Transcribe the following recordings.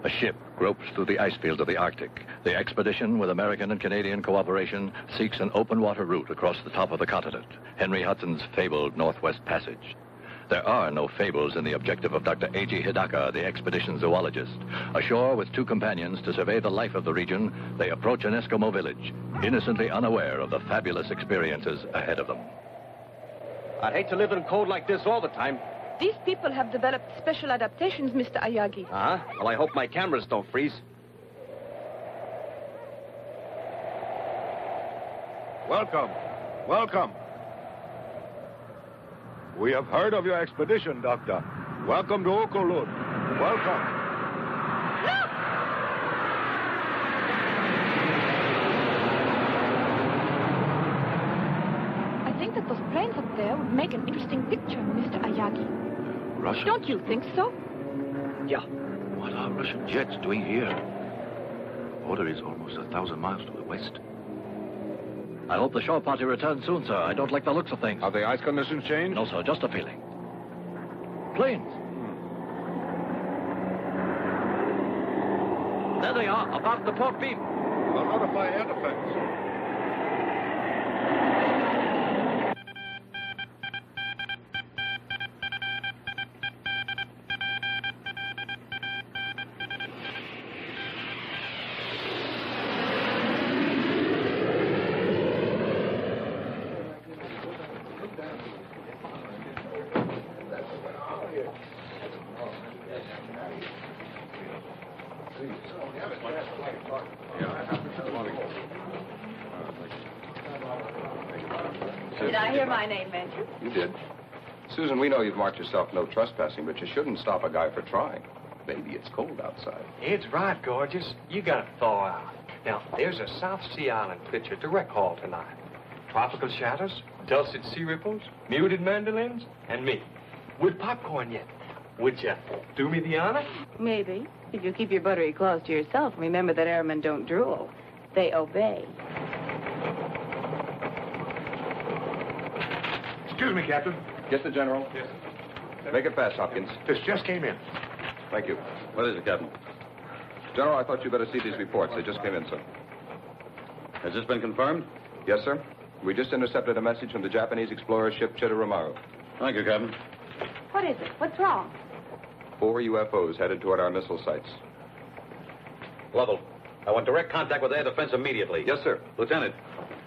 A ship gropes through the ice fields of the Arctic. The expedition, with American and Canadian cooperation, seeks an open water route across the top of the continent, Henry Hudson's fabled Northwest Passage. There are no fables in the objective of Dr. A.G. Hidaka, the expedition zoologist. Ashore with two companions to survey the life of the region, they approach an Eskimo village, innocently unaware of the fabulous experiences ahead of them. I'd hate to live in cold like this all the time. These people have developed special adaptations, Mr. Ayagi. Uh-huh. Well, I hope my cameras don't freeze. Welcome. Welcome. We have heard of your expedition, Doctor. Welcome to Okolud. Welcome. Look! I think that those planes up there would make an interesting picture, Mr. Ayagi. Russia? Don't you think so? Yeah. What are Russian jets doing here? The border is almost 1,000 miles to the west. I hope the shore party returns soon, sir. I don't like the looks of things. Have the ice conditions changed? No, sir, just a feeling. Planes. There they are, about the port beam. I'll notify air defense. Did I hear my name mentioned? You did. Susan, we know you've marked yourself no trespassing, but you shouldn't stop a guy for trying. Maybe it's cold outside. It's right, gorgeous. You gotta thaw out. Now, there's a South Sea Island picture to recall tonight. Tropical shadows, dulcet sea ripples, muted mandolins, and me. With popcorn yet. Would you do me the honor? Maybe. If you keep your buttery claws to yourself, remember that airmen don't drool. They obey. Excuse me, Captain. Yes, the General? Yes. Make it fast, Hopkins. This just came in. Thank you. What is it, Captain? General, I thought you'd better see these reports. They just came in, sir. Has this been confirmed? Yes, sir. We just intercepted a message from the Japanese explorer ship Chitoromaru. Thank you, Captain. What is it? What's wrong? 4 UFOs headed toward our missile sites. Lovell, I want direct contact with air defense immediately. Yes, sir. Lieutenant,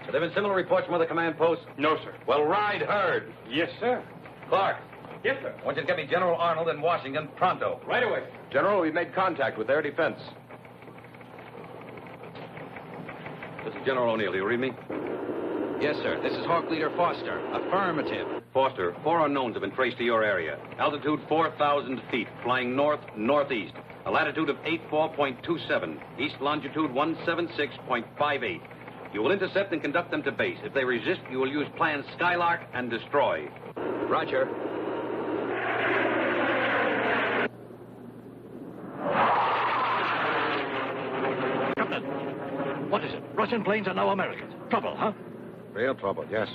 have there been similar reports from other command posts? No, sir. Well, ride herd. Yes, sir. Clark, Yes, sir. I want you to get me General Arnold in Washington pronto. Right away. General, we've made contact with air defense. This is General O'Neill. Do you read me? Yes, sir. This is Hawk Leader Foster. Affirmative. Foster, 4 unknowns have been traced to your area. Altitude 4,000 feet, flying north-northeast. A latitude of 84.27. East longitude 176.58. You will intercept and conduct them to base. If they resist, you will use plan Skylark and destroy. Roger. Captain, what is it? Russian planes are now Americans. Trouble, huh? Real trouble, yes.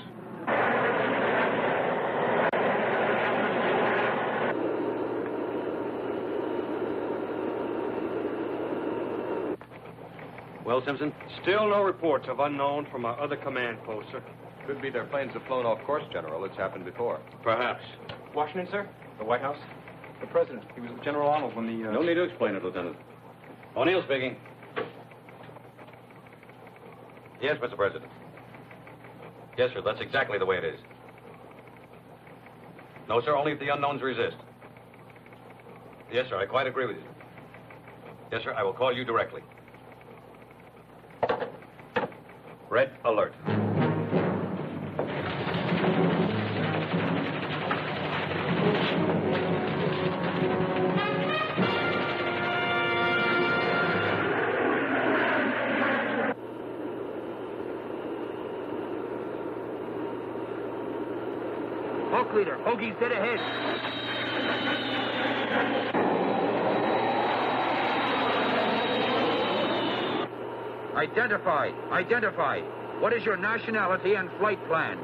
Well, Simpson? Still no reports of unknown from our other command posts, sir. Could be their planes have flown off course, General. It's happened before. Perhaps. Washington, sir? The White House? The President. He was with General Arnold when the... No need to explain it, Lieutenant. O'Neill speaking. Yes, Mr. President. Yes, sir, that's exactly the way it is. No, sir, only if the unknowns resist. Yes, sir, I quite agree with you. Yes, sir, I will call you directly. Red alert. Hawk Leader, Hoagie's dead ahead. Identify. What is your nationality and flight plan?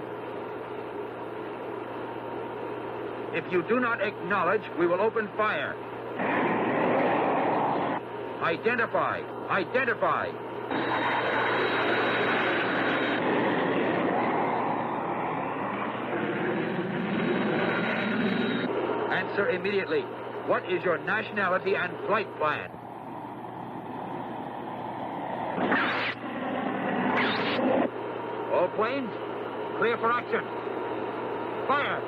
If you do not acknowledge, we will open fire. Identify. Identify. Answer immediately. What is your nationality and flight plan? All planes, clear for action. Fire!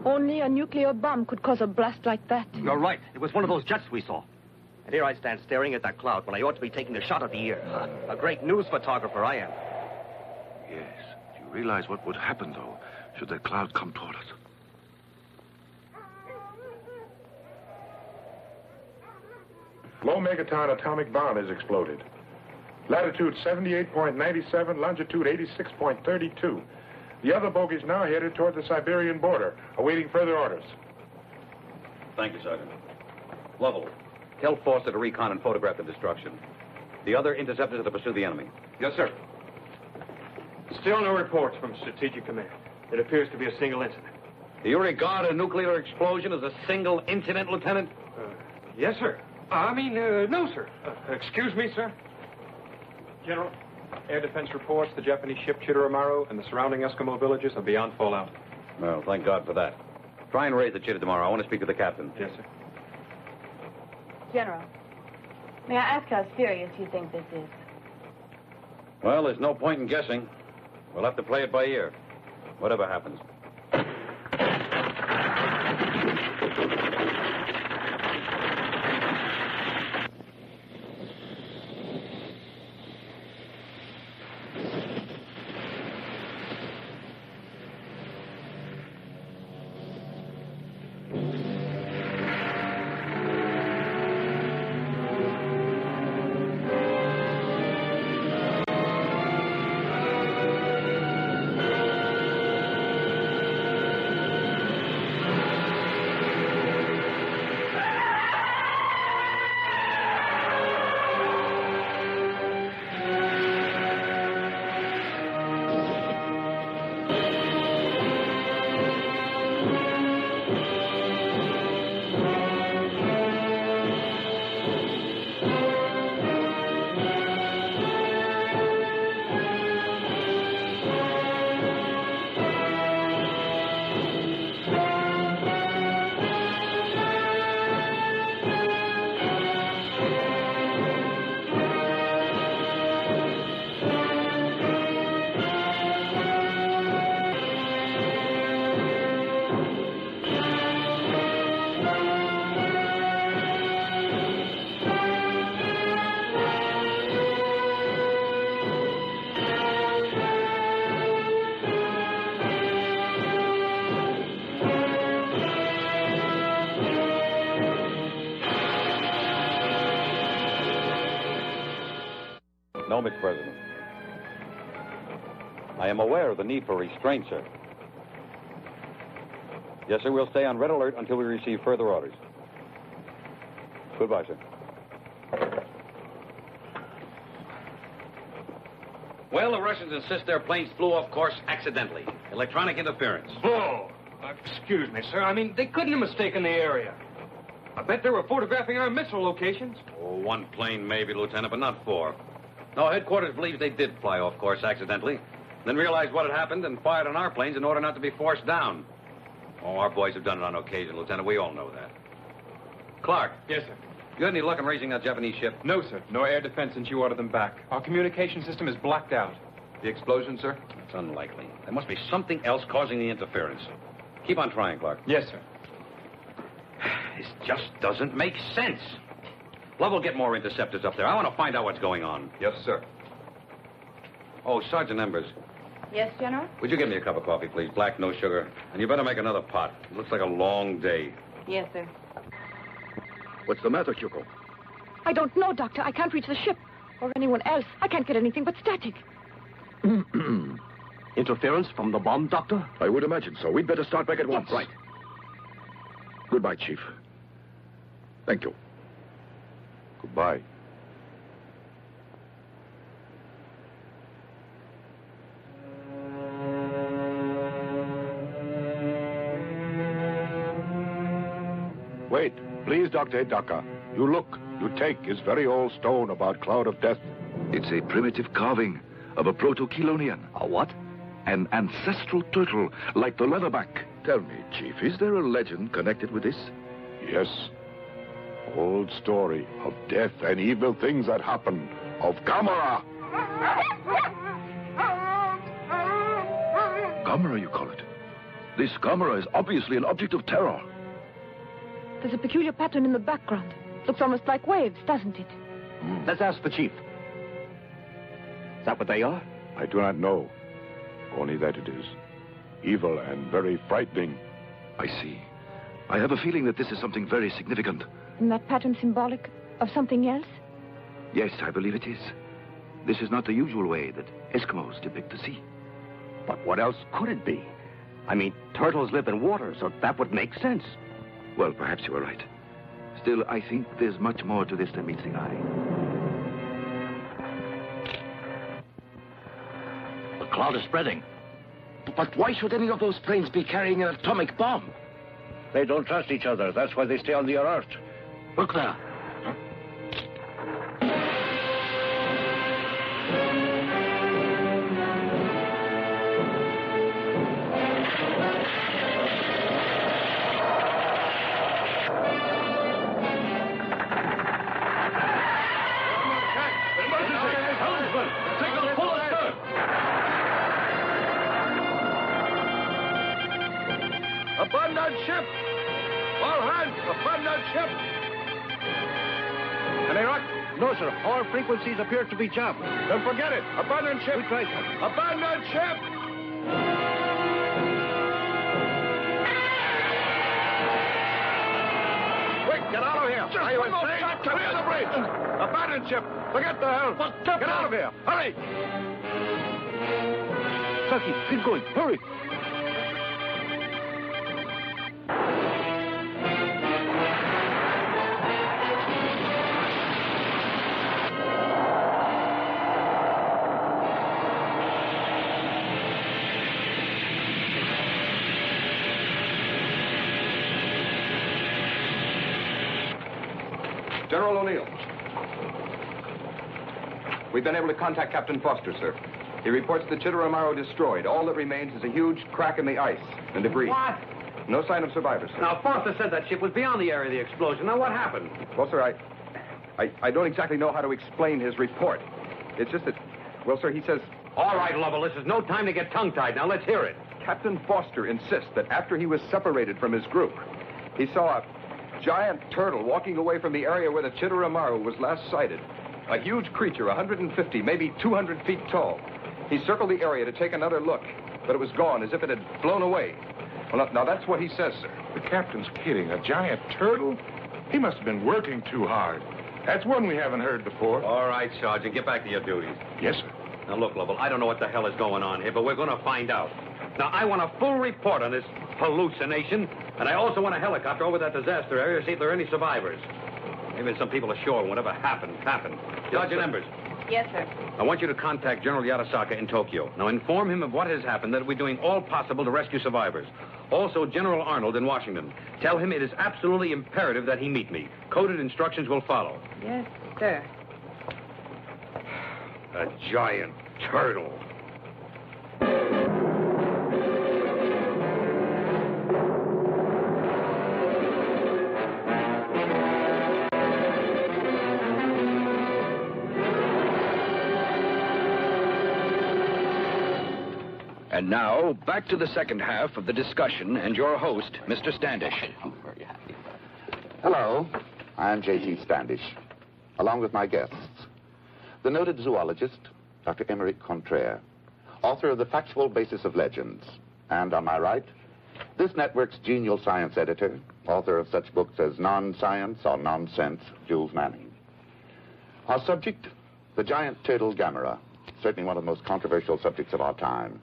Only a nuclear bomb could cause a blast like that. You're right. It was one of those jets we saw. And here I stand staring at that cloud when I ought to be taking a shot at the year. A great news photographer I am. Yes. Do you realize what would happen, though, should that cloud come toward us? Low megaton atomic bomb has exploded. Latitude 78.97, longitude 86.32. The other bogey's now headed toward the Siberian border, awaiting further orders. Thank you, Sergeant. Lovell, tell Foster to recon and photograph the destruction. The other interceptors are to pursue the enemy. Yes, sir. Still no reports from Strategic Command. It appears to be a single incident. Do you regard a nuclear explosion as a single incident, Lieutenant? Yes, sir. No, sir. Excuse me, sir. General, air defense reports the Japanese ship Chitoromaru and the surrounding Eskimo villages are beyond fallout. Well, thank God for that. Try and raise the Chitta tomorrow. I want to speak to the captain. Yes, sir. General, may I ask how serious you think this is? Well, there's no point in guessing. We'll have to play it by ear, whatever happens. No, Mr. President. I am aware of the need for restraint, sir. Yes, sir, we'll stay on red alert until we receive further orders. Goodbye, sir. Well, the Russians insist their planes flew off course accidentally. Electronic interference. Oh, excuse me, sir. They couldn't have mistaken the area. I bet they were photographing our missile locations. Oh, one plane maybe, Lieutenant, but not four. No, headquarters believes they did fly off course accidentally, then realized what had happened and fired on our planes in order not to be forced down. Oh, our boys have done it on occasion, Lieutenant. We all know that. Clark. Yes, sir. You had any luck in raising that Japanese ship? No, sir. No air defense since you ordered them back. Our communication system is blacked out. The explosion, sir? It's unlikely. There must be something else causing the interference. Keep on trying, Clark. Yes, sir. This just doesn't make sense. Lovell, get more interceptors up there. I want to find out what's going on. Yes, sir. Oh, Sergeant Embers. Yes, General? Would you give me a cup of coffee, please? Black, no sugar. And you better make another pot. It looks like a long day. Yes, sir. What's the matter, Kyuko? I don't know, Doctor. I can't reach the ship. Or anyone else. I can't get anything but static. Interference from the bomb, Doctor? I would imagine so. We'd better start back at once. Right. Goodbye, Chief. Thank you. Goodbye. Wait, please, Dr. Hidaka. You look, you take his very old stone about Cloud of Death. It's a primitive carving of a proto-Chelonian. A what? An ancestral turtle, like the leatherback. Tell me, Chief, is there a legend connected with this? Yes. Old story of death and evil things that happen. Of Gamera. Gamera, you call it? This Gamera is obviously an object of terror. There's a peculiar pattern in the background. Looks almost like waves, doesn't it? Let's ask the chief. Is that what they are? I do not know. Only that it is evil and very frightening. I see. I have a feeling that this is something very significant. Isn't that pattern symbolic of something else? Yes, I believe it is. This is not the usual way that Eskimos depict the sea. But what else could it be? I mean, turtles live in water, so that would make sense. Well, perhaps you are right. Still, I think there's much more to this than meets the eye. The cloud is spreading. But why should any of those planes be carrying an atomic bomb? They don't trust each other. That's why they stay on the alert. Look there. Abandon ship! All hands, abandon ship! Any rock? No, sir. All frequencies appear to be jammed. Then forget it. Abandon ship! We tried, sir. Abandon ship! Quick, get out of here! Are you insane? Clear the bridge! Abandon ship! Forget the hell! Get out of here! Hurry! Saki, keep going. Hurry. General O'Neill. We've been able to contact Captain Foster, sir. He reports the Chitteramaro destroyed. All that remains is a huge crack in the ice and debris. What? No sign of survivors, sir. Now, Foster said that ship was beyond the area of the explosion. Now, what happened? Well, sir, I don't exactly know how to explain his report. It's just that, well, sir, he says... All right, Lovell, this is no time to get tongue-tied. Now, let's hear it. Captain Foster insists that after he was separated from his group, he saw a giant turtle walking away from the area where the Chitteramaro was last sighted. A huge creature, 150, maybe 200 feet tall. He circled the area to take another look, but it was gone, as if it had flown away. Well, now that's what he says, sir. The captain's kidding. A giant turtle? He must have been working too hard. That's one we haven't heard before. All right, Sergeant, get back to your duties. Yes, sir. Now, look, Lovell, I don't know what the hell is going on here, but we're going to find out. Now, I want a full report on this hallucination, and I also want a helicopter over that disaster area to see if there are any survivors. Maybe some people ashore, whatever happened. Sergeant Embers. Yes, sir. I want you to contact General Yatasaka in Tokyo. Now, inform him of what has happened, that we're doing all possible to rescue survivors. Also, General Arnold in Washington. Tell him it is absolutely imperative that he meet me. Coded instructions will follow. Yes, sir. A giant turtle. And now, back to the second half of the discussion and your host, Mr. Standish. I'm very happy. Hello, I'm J.T. Standish, along with my guests. The noted zoologist, Dr. Emeric Contraire, author of The Factual Basis of Legends. And on my right, this network's genial science editor, author of such books as Non-Science or Nonsense, Jules Manning. Our subject, the giant turtle Gammera, certainly one of the most controversial subjects of our time.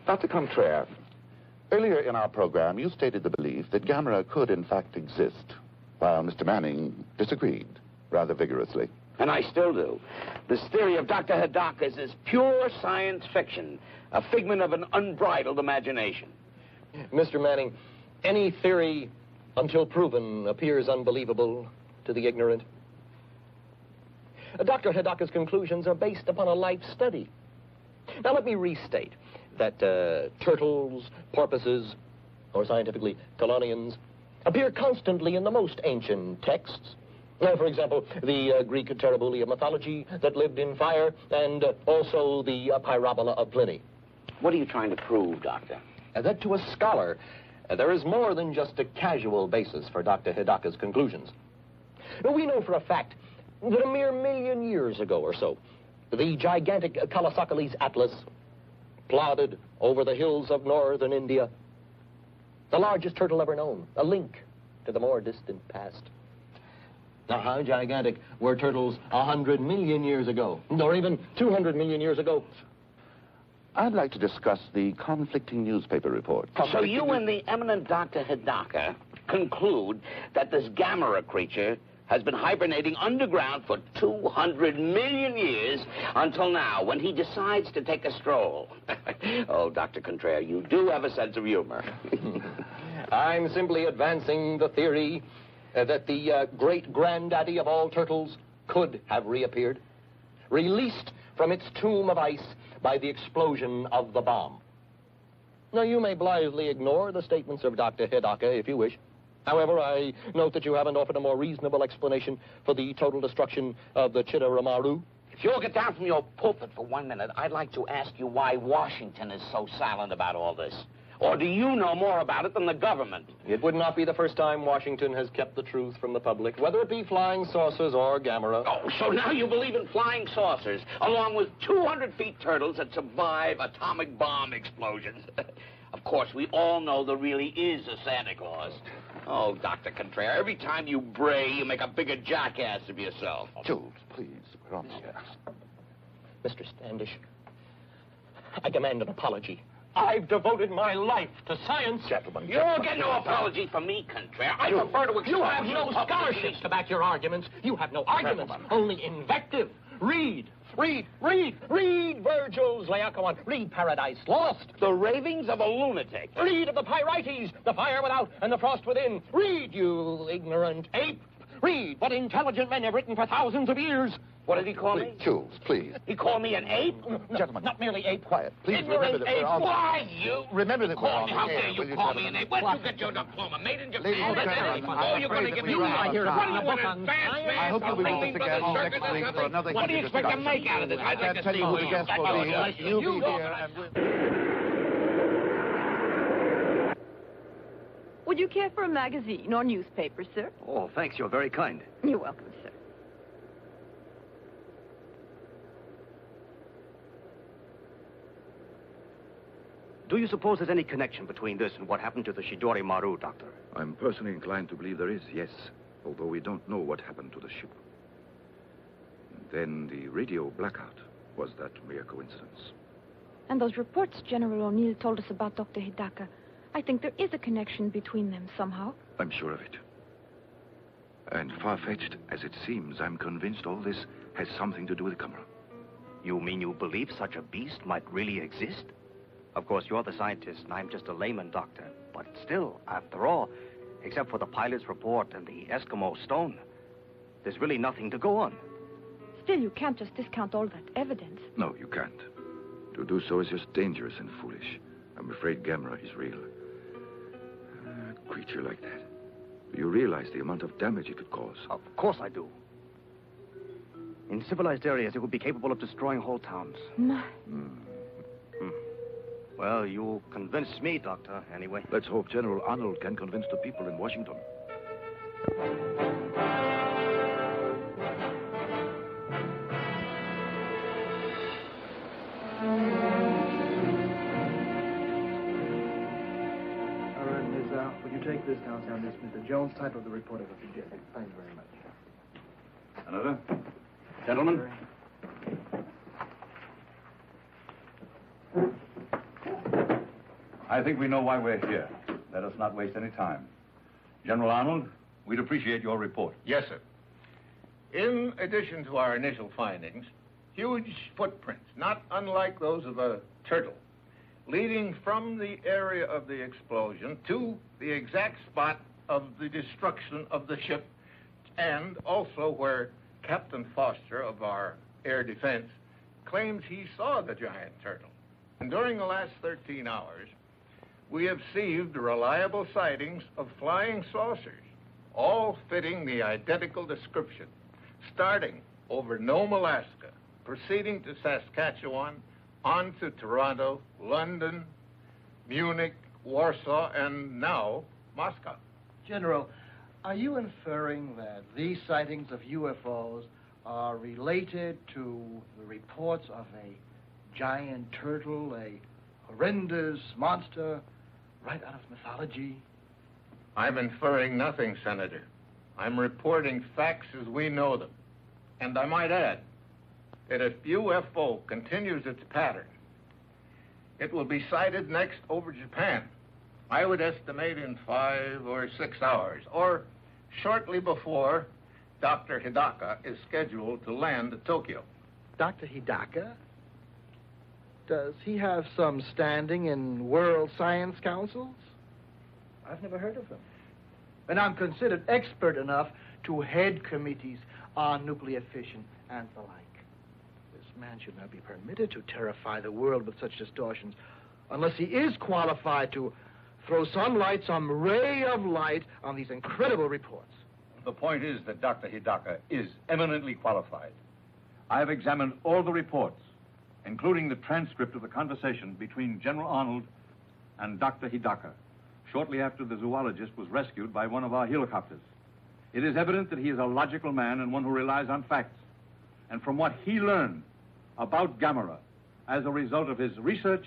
Dr. Contraire, earlier in our program, you stated the belief that Gamera could, in fact, exist, while Mr. Manning disagreed rather vigorously. And I still do. This theory of Dr. Hidaka's is pure science fiction, a figment of an unbridled imagination. Mr. Manning, any theory, until proven, appears unbelievable to the ignorant. Dr. Hidaka's conclusions are based upon a life study. Now, let me restate that turtles, porpoises, or scientifically, chelonians, appear constantly in the most ancient texts. For example, the Greek Terribulia mythology that lived in fire, and also the Pyrobola of Pliny. What are you trying to prove, Doctor? That to a scholar, there is more than just a casual basis for Dr. Hidaka's conclusions. We know for a fact that a mere 1,000,000 years ago or so, the gigantic Kalasakalis Atlas plodded over the hills of northern India, the largest turtle ever known, a link to the more distant past. Now, how gigantic were turtles 100 million years ago, or even 200 million years ago? I'd like to discuss the conflicting newspaper reports. So you and the eminent Dr. Hidaka conclude that this Gamera creature has been hibernating underground for 200 million years until now, when he decides to take a stroll. Oh, Dr. Contraire, you do have a sense of humor. I'm simply advancing the theory that the great-granddaddy of all turtles could have reappeared, released from its tomb of ice by the explosion of the bomb. Now, you may blithely ignore the statements of Dr. Hidaka if you wish. However, I note that you haven't offered a more reasonable explanation for the total destruction of the Chitteramaru. If you'll get down from your pulpit for 1 minute, I'd like to ask you why Washington is so silent about all this. Or do you know more about it than the government? It would not be the first time Washington has kept the truth from the public, whether it be flying saucers or Gamera. Oh, so now you believe in flying saucers, along with 200 feet turtles that survive atomic bomb explosions. Of course, we all know there really is a Santa Claus. Oh, Dr. Contraire, every time you bray, you make a bigger jackass of yourself. Jules, please, we're on the air. Mr. Standish, I demand an apology. I've devoted my life to science. Gentlemen, You'll get no apology from me, Contraire. I prefer to expose you have no scholarships to back your arguments. You have no arguments, only invective. Read Virgil's Laocoon. Read Paradise Lost. The ravings of a lunatic. Read of the Pyrites, the fire without and the frost within. Read, you ignorant ape. Read what intelligent men have written for thousands of years. What did he call me? Jules, please. He called me an ape? No, Gentlemen. not merely ape. Quiet. Please Ignorant remember that ape. we're on... Why, you? Remember that we're Call on me. the How air, dare will you you, call me an gentlemen? ape? Where'd you get your diploma? Made in Japan? Ladies and gentlemen, Oh, you're going to give me I what? What do you want, an advance I hope you'll be with us again next week for another What do you expect to make out of this? I can't tell you who the guest will be. You'll be here and Would you care for a magazine or newspaper, sir? Oh, thanks. You're very kind. You're welcome, sir. Do you suppose there's any connection between this and what happened to the Shidori Maru, Doctor? I'm personally inclined to believe there is, yes. Although we don't know what happened to the ship. And then the radio blackout. Was that mere coincidence? And those reports General O'Neill told us about Dr. Hidaka, I think there is a connection between them somehow. I'm sure of it. And far-fetched as it seems, I'm convinced all this has something to do with Gamera. You mean you believe such a beast might really exist? Of course, you're the scientist, and I'm just a layman, Doctor. But still, after all, except for the pilot's report and the Eskimo stone, there's really nothing to go on. Still, you can't just discount all that evidence. No, you can't. To do so is just dangerous and foolish. I'm afraid Gamera is real. A creature like that. Do you realize the amount of damage it could cause? Of course I do. In civilized areas, it would be capable of destroying whole towns. My. Well, you convinced me, Doctor, anyway. Let's hope General Arnold can convince the people in Washington. All right, Miss Al, would you take this downtown, this Mr. Jones? Type of the report of it, you did. Thank you very much. Another? Gentlemen? I think we know why we're here. Let us not waste any time. General Arnold, we'd appreciate your report. Yes, sir. In addition to our initial findings, huge footprints, not unlike those of a turtle, leading from the area of the explosion to the exact spot of the destruction of the ship, and also where Captain Foster of our air defense claims he saw the giant turtle. And during the last 13 hours, we have received reliable sightings of flying saucers, all fitting the identical description, starting over Nome, Alaska, proceeding to Saskatchewan, on to Toronto, London, Munich, Warsaw, and now Moscow. General, are you inferring that these sightings of UFOs are related to the reports of a giant turtle, a horrendous monster right out of mythology? I'm inferring nothing, Senator. I'm reporting facts as we know them. And I might add that if UFO continues its pattern, it will be sighted next over Japan. I would estimate in 5 or 6 hours, or shortly before Dr. Hidaka is scheduled to land at Tokyo. Dr. Hidaka? Does he have some standing in world science councils? I've never heard of him. And I'm considered expert enough to head committees on nuclear fission and the like. This man should not be permitted to terrify the world with such distortions unless he is qualified to throw some light, some ray of light on these incredible reports. The point is that Dr. Hidaka is eminently qualified. I have examined all the reports, including the transcript of the conversation between General Arnold and Dr. Hidaka, shortly after the zoologist was rescued by one of our helicopters. It is evident that he is a logical man and one who relies on facts. And from what he learned about Gamera as a result of his research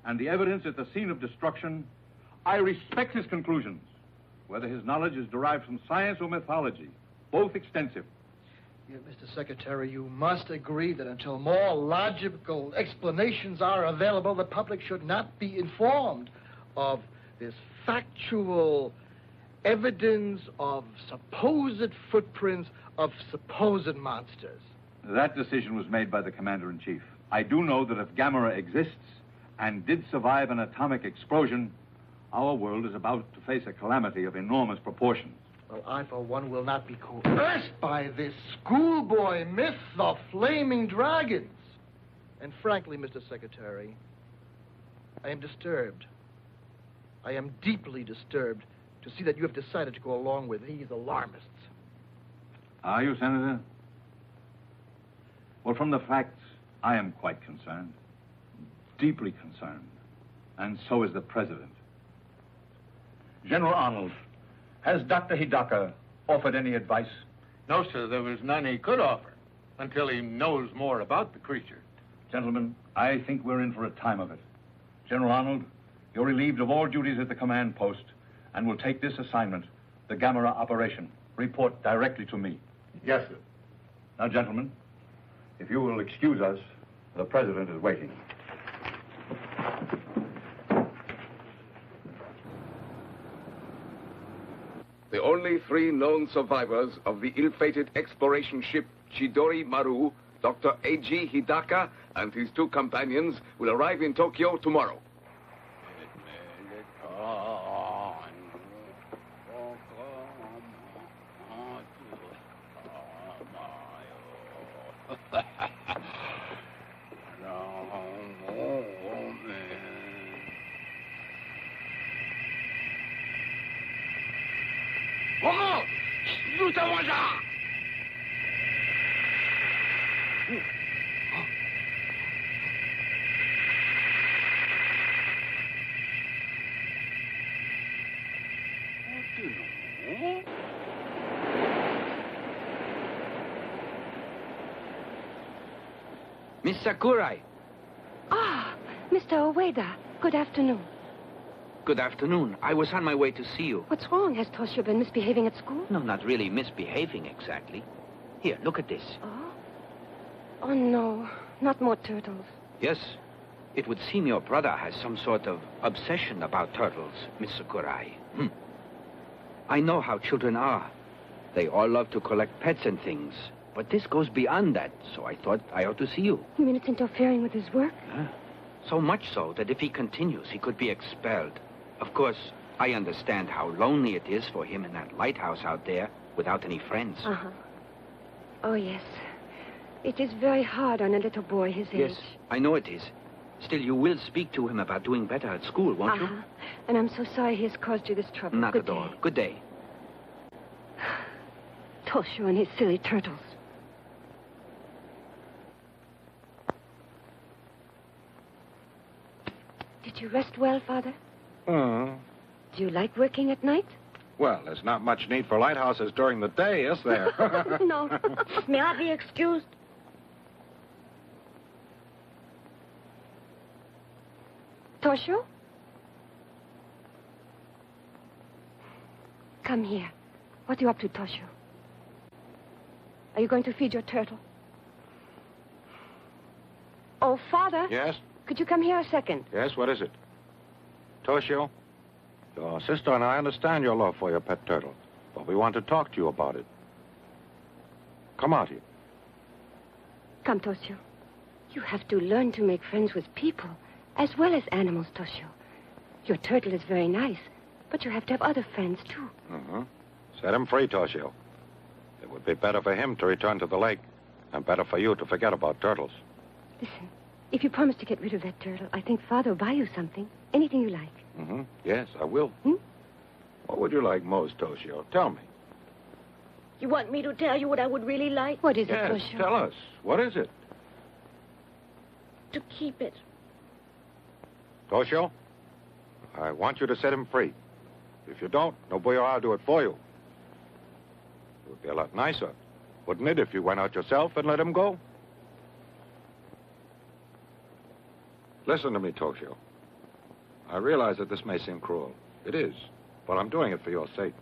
and the evidence at the scene of destruction, I respect his conclusions, whether his knowledge is derived from science or mythology, both extensive. Yet, Mr. Secretary, you must agree that until more logical explanations are available, the public should not be informed of this factual evidence of supposed footprints of supposed monsters. That decision was made by the Commander-in-Chief. I do know that if Gamera exists and did survive an atomic explosion, our world is about to face a calamity of enormous proportions. Well, I, for one, will not be coerced by this schoolboy myth of flaming dragons. And frankly, Mr. Secretary, I am disturbed. I am deeply disturbed to see that you have decided to go along with these alarmists. Are you, Senator? Well, from the facts, I am quite concerned. Deeply concerned. And so is the President. General Arnold, has Dr. Hidaka offered any advice? No, sir, there was none he could offer until he knows more about the creature. Gentlemen, I think we're in for a time of it. General Arnold, you're relieved of all duties at the command post and will take this assignment, the Gamera operation. Report directly to me. Yes, sir. Now, gentlemen, if you will excuse us, the President is waiting. The only 3 known survivors of the ill-fated exploration ship Chidori Maru, Dr. A.G. Hidaka and his 2 companions, will arrive in Tokyo tomorrow. Miss Sakurai. Ah, Mr. Ueda. Good afternoon. Good afternoon. I was on my way to see you. What's wrong? Has Toshio been misbehaving at school? No, not really misbehaving exactly. Here, look at this. Oh? Oh, no. Not more turtles. Yes. It would seem your brother has some sort of obsession about turtles, Miss Sakurai. I know how children are. They all love to collect pets and things. But this goes beyond that, so I thought I ought to see you. You mean it's interfering with his work? So much so that if he continues, he could be expelled. Of course, I understand how lonely it is for him in that lighthouse out there without any friends. Uh-huh. Oh, yes. It is very hard on a little boy his age. Yes, I know it is. Still, you will speak to him about doing better at school, won't you? And I'm so sorry he has caused you this trouble. Not at all. Good day. Toshio and his silly turtles. Did you rest well, Father? Do you like working at night? Well, there's not much need for lighthouses during the day, is there? No. May I be excused? Toshio? Come here. What are you up to, Toshio? Are you going to feed your turtle? Oh, Father. Yes? Could you come here a second? Yes, what is it? Toshio, your sister and I understand your love for your pet turtle, but we want to talk to you about it. Come out here. Come, Toshio. You have to learn to make friends with people, as well as animals, Toshio. Your turtle is very nice, but you have to have other friends, too. Set him free, Toshio. It would be better for him to return to the lake, and better for you to forget about turtles. Listen, if you promise to get rid of that turtle, I think Father will buy you something. Anything you like. Yes, I will. What would you like most, Toshio? Tell me. You want me to tell you what I would really like? What is it, Yes, Toshio? tell us. What is it? To keep it. Toshio, I want you to set him free. If you don't, nobody will do it for you. It would be a lot nicer, wouldn't it, if you went out yourself and let him go? Listen to me, Toshio. I realize that this may seem cruel. It is, but I'm doing it for your sake.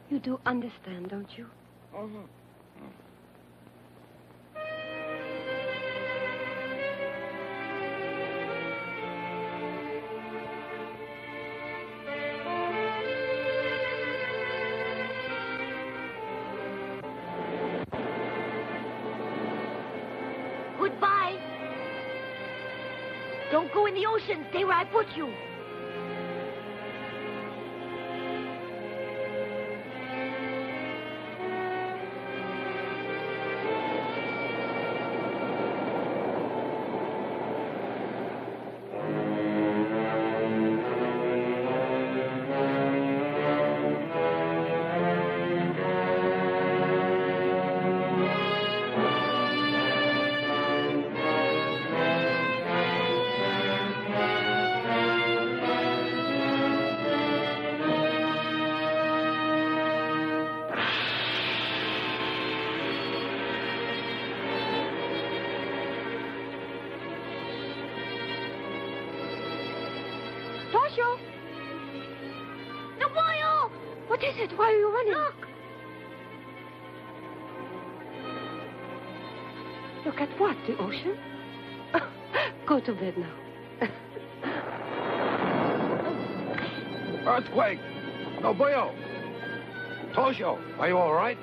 You do understand, don't you? Goodbye. Don't go in the ocean. Stay where I put you. Toshio! The boil! What is it? Why are you running? Look! Look at what? The ocean? Go to bed now. Earthquake! No boyo! Toshio, are you all right?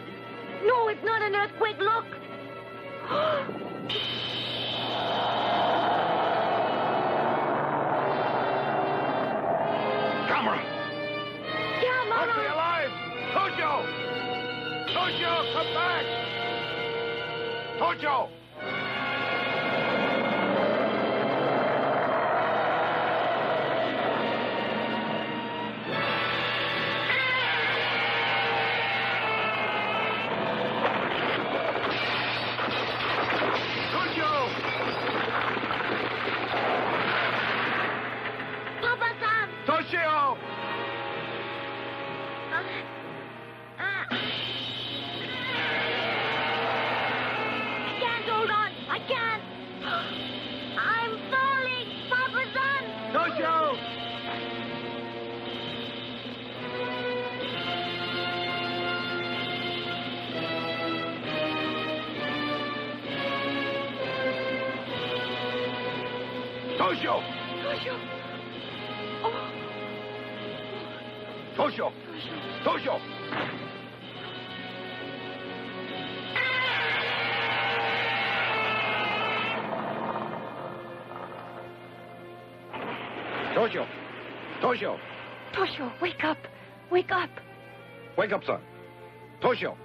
No, it's not an earthquake. Look! Gamera! Yeah, Mama! Must be alive! Toshio! Toshio, come back! Toshio! Papa-san! Toshio! I can't Toshio! Toshio! Oh. Toshio! Toshio! Toshio! Toshio! Toshio, wake up. Wake up. Wake up, son. Toshio!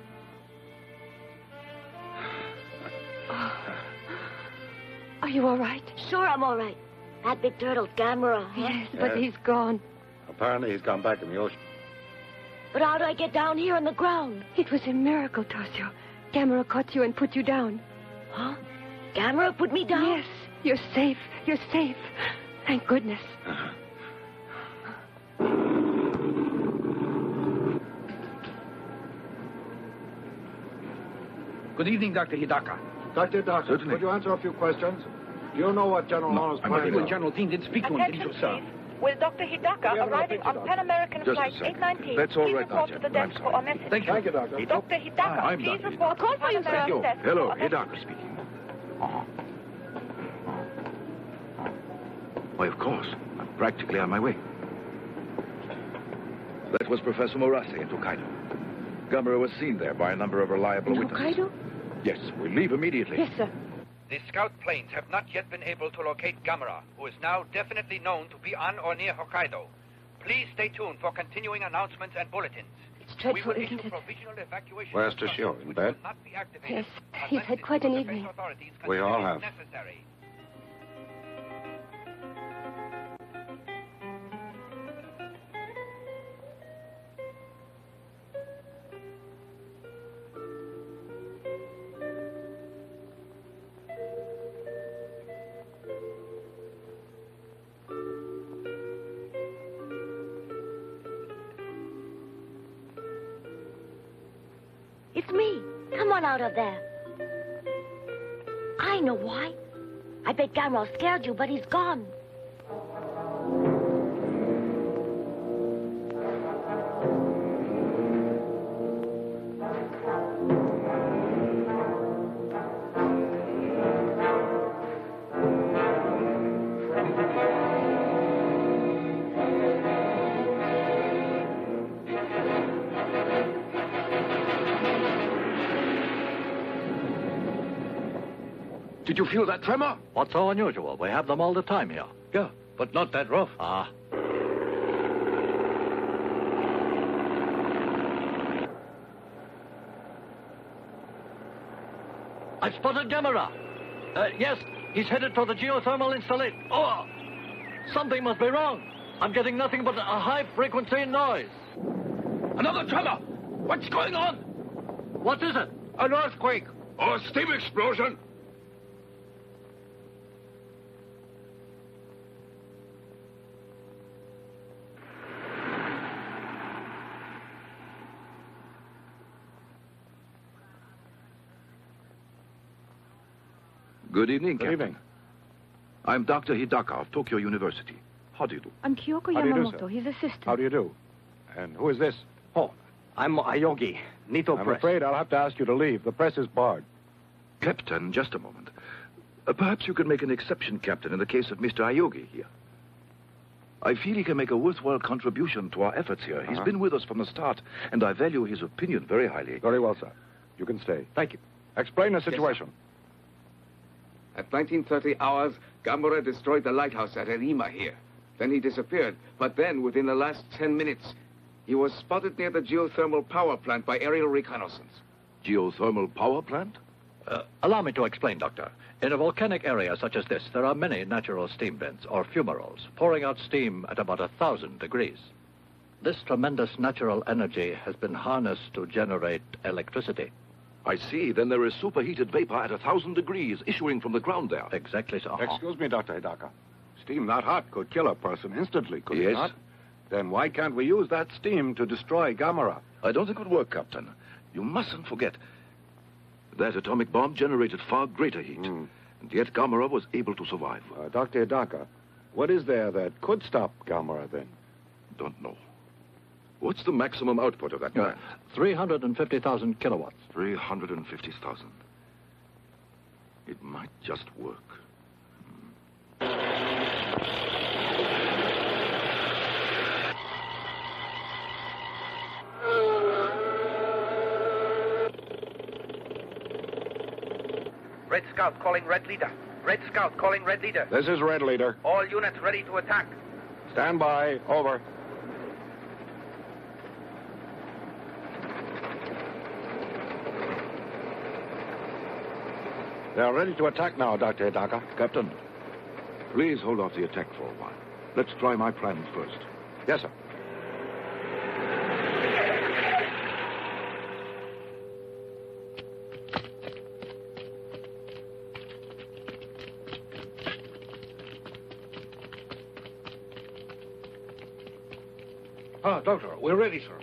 Are you all right? Sure, I'm all right. That big turtle's Gamera, huh? Yes, but he's gone. Apparently he's gone back in the ocean. But how do I get down here on the ground? It was a miracle, Toshio. Gamera caught you and put you down. Huh? Gamera put me down? Yes, you're safe. You're safe. Thank goodness. Good evening, Dr. Hidaka. Dr. Hidaka, would you answer a few questions? Do you know what General Arnold's I'm afraid the General Dean did speak to him, did he, sir? Will Dr. Hidaka arriving on Pan American Just a Flight second. 819 That's all please right now, report to the gentlemen. desk for a message? Thank you. Thank you, Doctor. Dr. Hidaka, I'm please Dr. report Call for you, Pan sir. American desk Hello, for a message. Hidaka speaking. Why, of course. I'm practically on my way. That was Professor Morase in Tokaido. Gamera was seen there by a number of reliable witnesses. Hokkaido? Yes, we leave immediately. Yes, sir. The scout planes have not yet been able to locate Gamera, who is now definitely known to be on or near Hokkaido. Please stay tuned for continuing announcements and bulletins. It's dreadful, we will isn't issue it? provisional evacuation Where's Toshio? In bed? Yes, he's had quite an evening. We all have. Necessary. It's me. Come on out of there. I know why. I bet Gamera scared you, but he's gone. Did you feel that tremor? What's so unusual? We have them all the time here. Yeah, but not that rough. Ah. I spotted Gamera. Yes, he's headed for the geothermal installation. Oh! Something must be wrong. I'm getting nothing but a high-frequency noise. Another tremor! What's going on? What is it? An earthquake or a steam explosion. Good evening, Captain. Good evening. I'm Dr. Hidaka of Tokyo University. How do you do? I'm Kyoko How do you do, Yamamoto, sir? his assistant. How do you do? And who is this? Oh, I'm Ayogi, Nito I'm Press. afraid I'll have to ask you to leave. The press is barred. Captain, just a moment. Perhaps you could make an exception, Captain, in the case of Mr. Ayogi here. I feel he can make a worthwhile contribution to our efforts here. He's been with us from the start, and I value his opinion very highly. Very well, sir. You can stay. Thank you. Explain the situation. At 1930 hours, Gamera destroyed the lighthouse at Erima here. Then he disappeared. But then, within the last 10 minutes, he was spotted near the geothermal power plant by aerial reconnaissance. Geothermal power plant? Allow me to explain, Doctor. In a volcanic area such as this, there are many natural steam vents, or fumaroles, pouring out steam at about 1,000 degrees. This tremendous natural energy has been harnessed to generate electricity. I see. Then there is superheated vapor at 1,000 degrees issuing from the ground there. Exactly so. Excuse me, Dr. Hidaka. Steam that hot could kill a person instantly, could it Yes. not? Then why can't we use that steam to destroy Gamera? I don't think it would work, Captain. You mustn't forget that atomic bomb generated far greater heat. And yet Gamera was able to survive. Dr. Hidaka, what is there that could stop Gamera then? Don't know. What's the maximum output of that plant? 350,000 kilowatts. 350,000. It might just work. Red Scout calling Red Leader. Red Scout calling Red Leader. This is Red Leader. All units ready to attack. Stand by. Over. They're ready to attack now, Dr. Hidaka. Captain, please hold off the attack for a while. Let's try my plan first. Yes, sir. Doctor, we're ready, sir.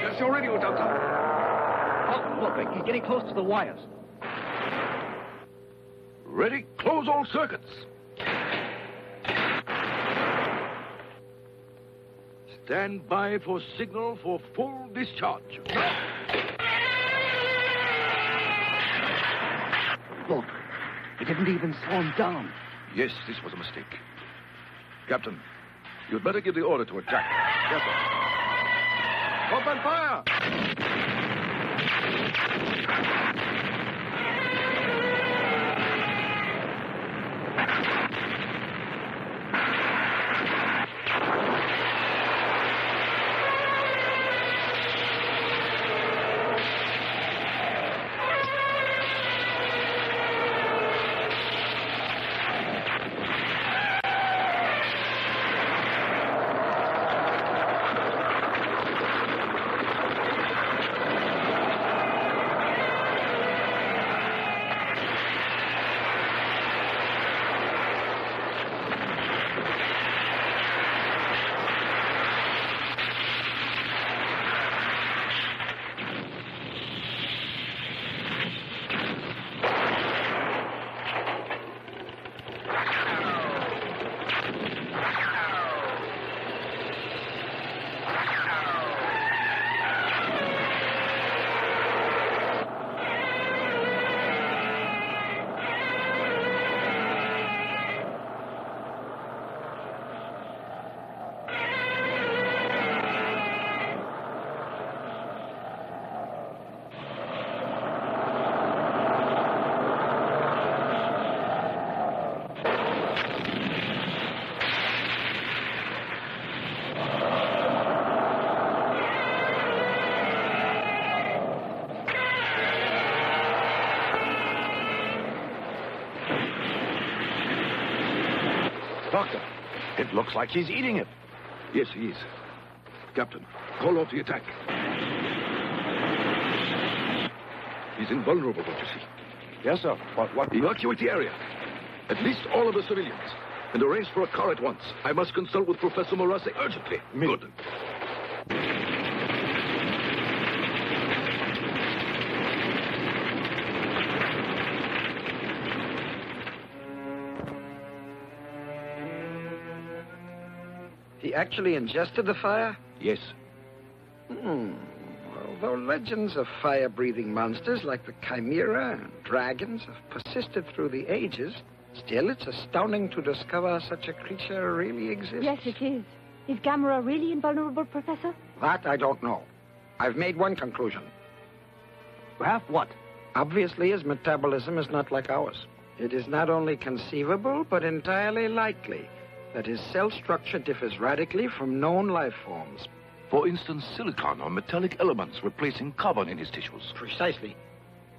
That's your radio, Doctor. Oh, look, he's getting close to the wires. Ready? Close all circuits. Stand by for signal for full discharge. Look, he didn't even slow him down. Yes, this was a mistake. Captain, you'd better give the order to attack. Yes, sir. Open fire! Doctor, it looks like he's eating it. Yes, he is. Captain, call off the attack. He's invulnerable, don't you see? Yes, sir. But what... Evacuate the area. At least all of the civilians. And arrange for a car at once. I must consult with Professor Morase urgently. Good. He actually ingested the fire? Yes. Although legends of fire-breathing monsters like the Chimera and dragons have persisted through the ages, still it's astounding to discover such a creature really exists. Yes, it is. Is Gamera really invulnerable, Professor? That I don't know. I've made one conclusion. Perhaps what? Obviously, his metabolism is not like ours. It is not only conceivable, but entirely likely that his cell structure differs radically from known life forms. For instance, silicon or metallic elements replacing carbon in his tissues. Precisely.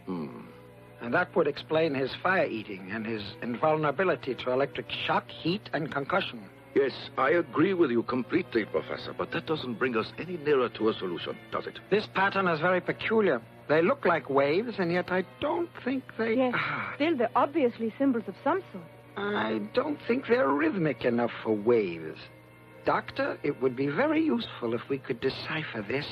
And that would explain his fire-eating and his invulnerability to electric shock, heat, and concussion. Yes, I agree with you completely, Professor, but that doesn't bring us any nearer to a solution, does it? This pattern is very peculiar. They look like waves, and yet I don't think they... Yes, still they're obviously symbols of some sort. I don't think they're rhythmic enough for waves. Doctor, it would be very useful if we could decipher this.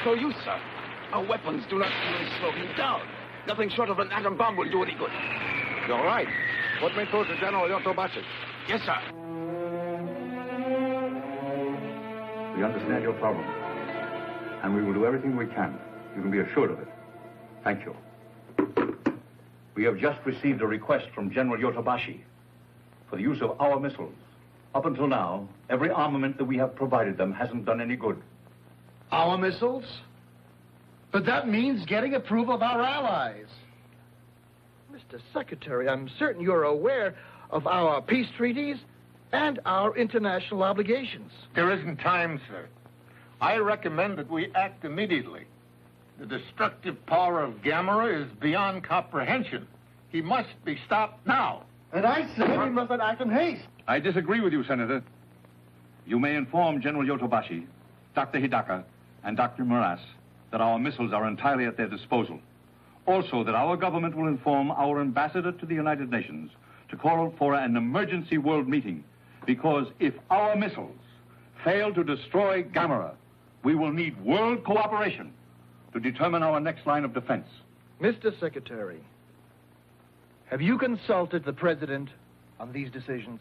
No use, sir. Our weapons do not even slow him down. Nothing short of an atom bomb will do any good. You're right. Put me through to General Yotobashi. Yes, sir. We understand your problem. and we will do everything we can. You can be assured of it. Thank you. We have just received a request from General Yotobashi for the use of our missiles. Up until now, every armament that we have provided them hasn't done any good. Our missiles? But that means getting approval of our allies. Mr. Secretary, I'm certain you're aware of our peace treaties and our international obligations. There isn't time, sir. I recommend that we act immediately. The destructive power of Gamera is beyond comprehension. He must be stopped now. And I say we must act in haste. I disagree with you, Senator. You may inform General Yotobashi, Dr. Hidaka, and Dr. Moras that our missiles are entirely at their disposal. Also, that our government will inform our ambassador to the United Nations to call for an emergency world meeting, because if our missiles fail to destroy Gamera, we will need world cooperation to determine our next line of defense. Mr. Secretary, have you consulted the President on these decisions?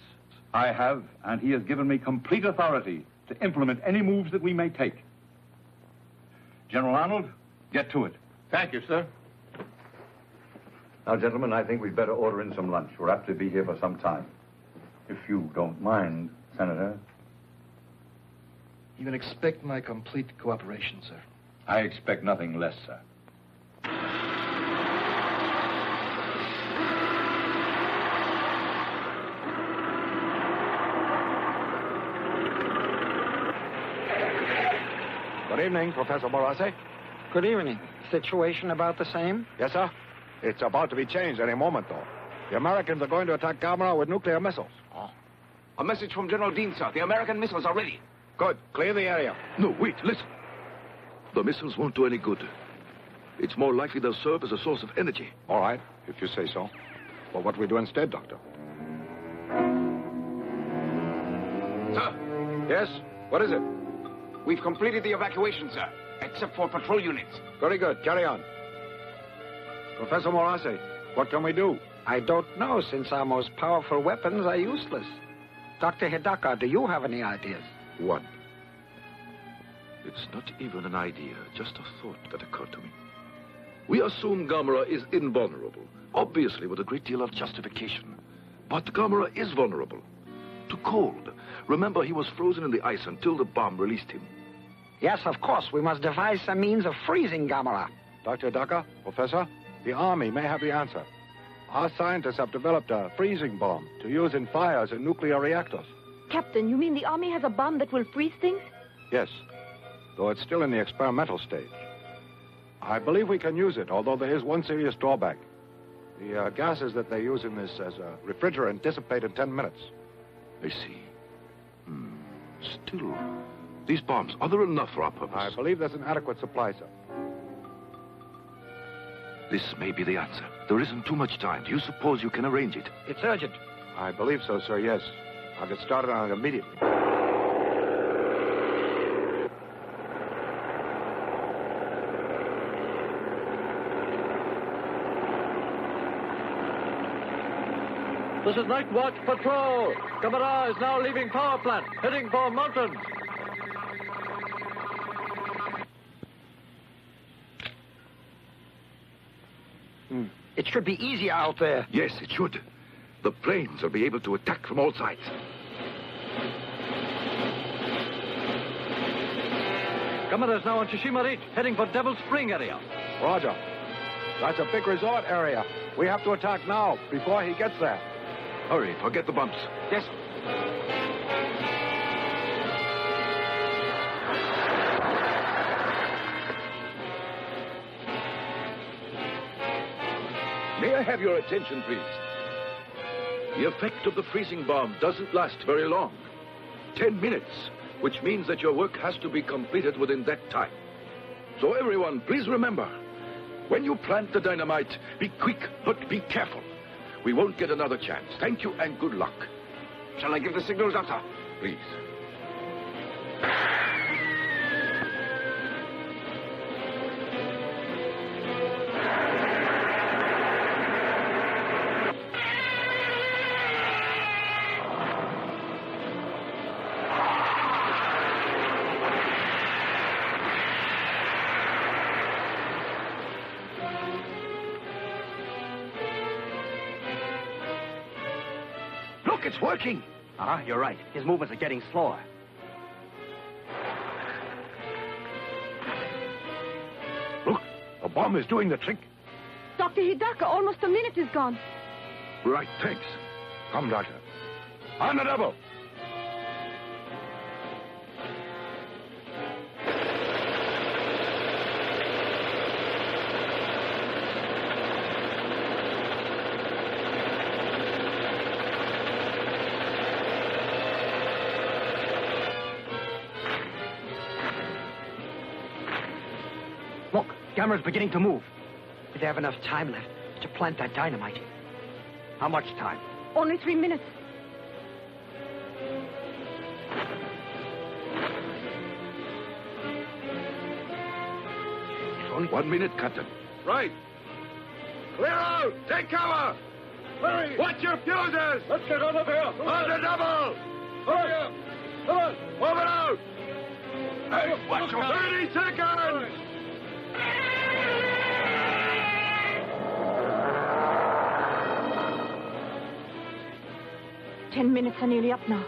I have, and he has given me complete authority to implement any moves that we may take. General Arnold, get to it. Thank you, sir. Now, gentlemen, I think we'd better order in some lunch. We're apt to be here for some time. If you don't mind, Senator. You can expect my complete cooperation, sir. I expect nothing less, sir. Good evening, Professor Morase. Good evening. Situation about the same? Yes, sir. It's about to be changed any moment, though. The Americans are going to attack Gamera with nuclear missiles. Oh. A message from General Dean, sir. The American missiles are ready. Good. Clear the area. No, wait, listen. The missiles won't do any good. It's more likely they'll serve as a source of energy. All right, if you say so. Well, what do we do instead, Doctor? Sir? Yes? What is it? We've completed the evacuation, sir, except for patrol units. Very good. Carry on. Professor Morase, what can we do? I don't know, since our most powerful weapons are useless. Dr. Hidaka, do you have any ideas? One. It's not even an idea, just a thought that occurred to me. We assume Gamera is invulnerable, obviously with a great deal of justification. But Gamera is vulnerable to cold. Remember, he was frozen in the ice until the bomb released him. Yes, of course. We must devise some means of freezing Gamera. Dr. Hidaka, Professor, the Army may have the answer. Our scientists have developed a freezing bomb to use in fires in nuclear reactors. Captain, you mean the Army has a bomb that will freeze things? Yes, though it's still in the experimental stage. I believe we can use it, although there is one serious drawback. The gases that they use in this as a refrigerant dissipate in 10 minutes. I see. Still, these bombs, are there enough for our purpose? I believe there's an adequate supply, sir. This may be the answer. There isn't too much time. Do you suppose you can arrange it? It's urgent. I believe so, sir, yes. I'll get started on it immediately. This is Night Watch Patrol. Gamera is now leaving power plant, heading for mountains. It should be easier out there. Yes, it should. The planes will be able to attack from all sides. Gamera is now on Tsushima Reach, heading for Devil Spring area. Roger. That's a big resort area. We have to attack now, before he gets there. Hurry, forget the bumps. Yes. May I have your attention, please? The effect of the freezing bomb doesn't last very long. 10 minutes, which means that your work has to be completed within that time. So everyone, please remember, when you plant the dynamite, be quick, but be careful. We won't get another chance. Thank you and good luck. Shall I give the signal, Doctor? Please. it's working. You're right. His movements are getting slower. Look, the bomb is doing the trick. Dr. Hidaka, almost a minute is gone. Right, thanks. Come, Doctor. On the double. Look, Gamera's beginning to move. We have enough time left to plant that dynamite. How much time? Only 3 minutes. Only 1 minute, Captain. Right. Clear out! Take cover! Hurry! Watch your fuses! Let's get out of here! On the double! Hurry up! Come on! Move it out! Hey, watch your... 30 seconds! Ten minutes are nearly up now.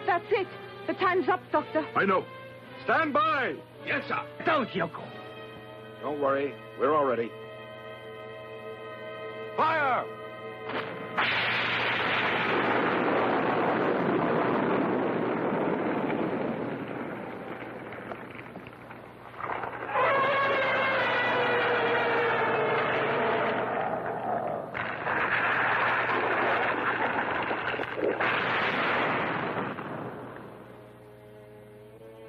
That's it. The time's up, Doctor. I know. Stand by! Yes, sir. Don't, Yoko. Don't worry. We're all ready. Fire!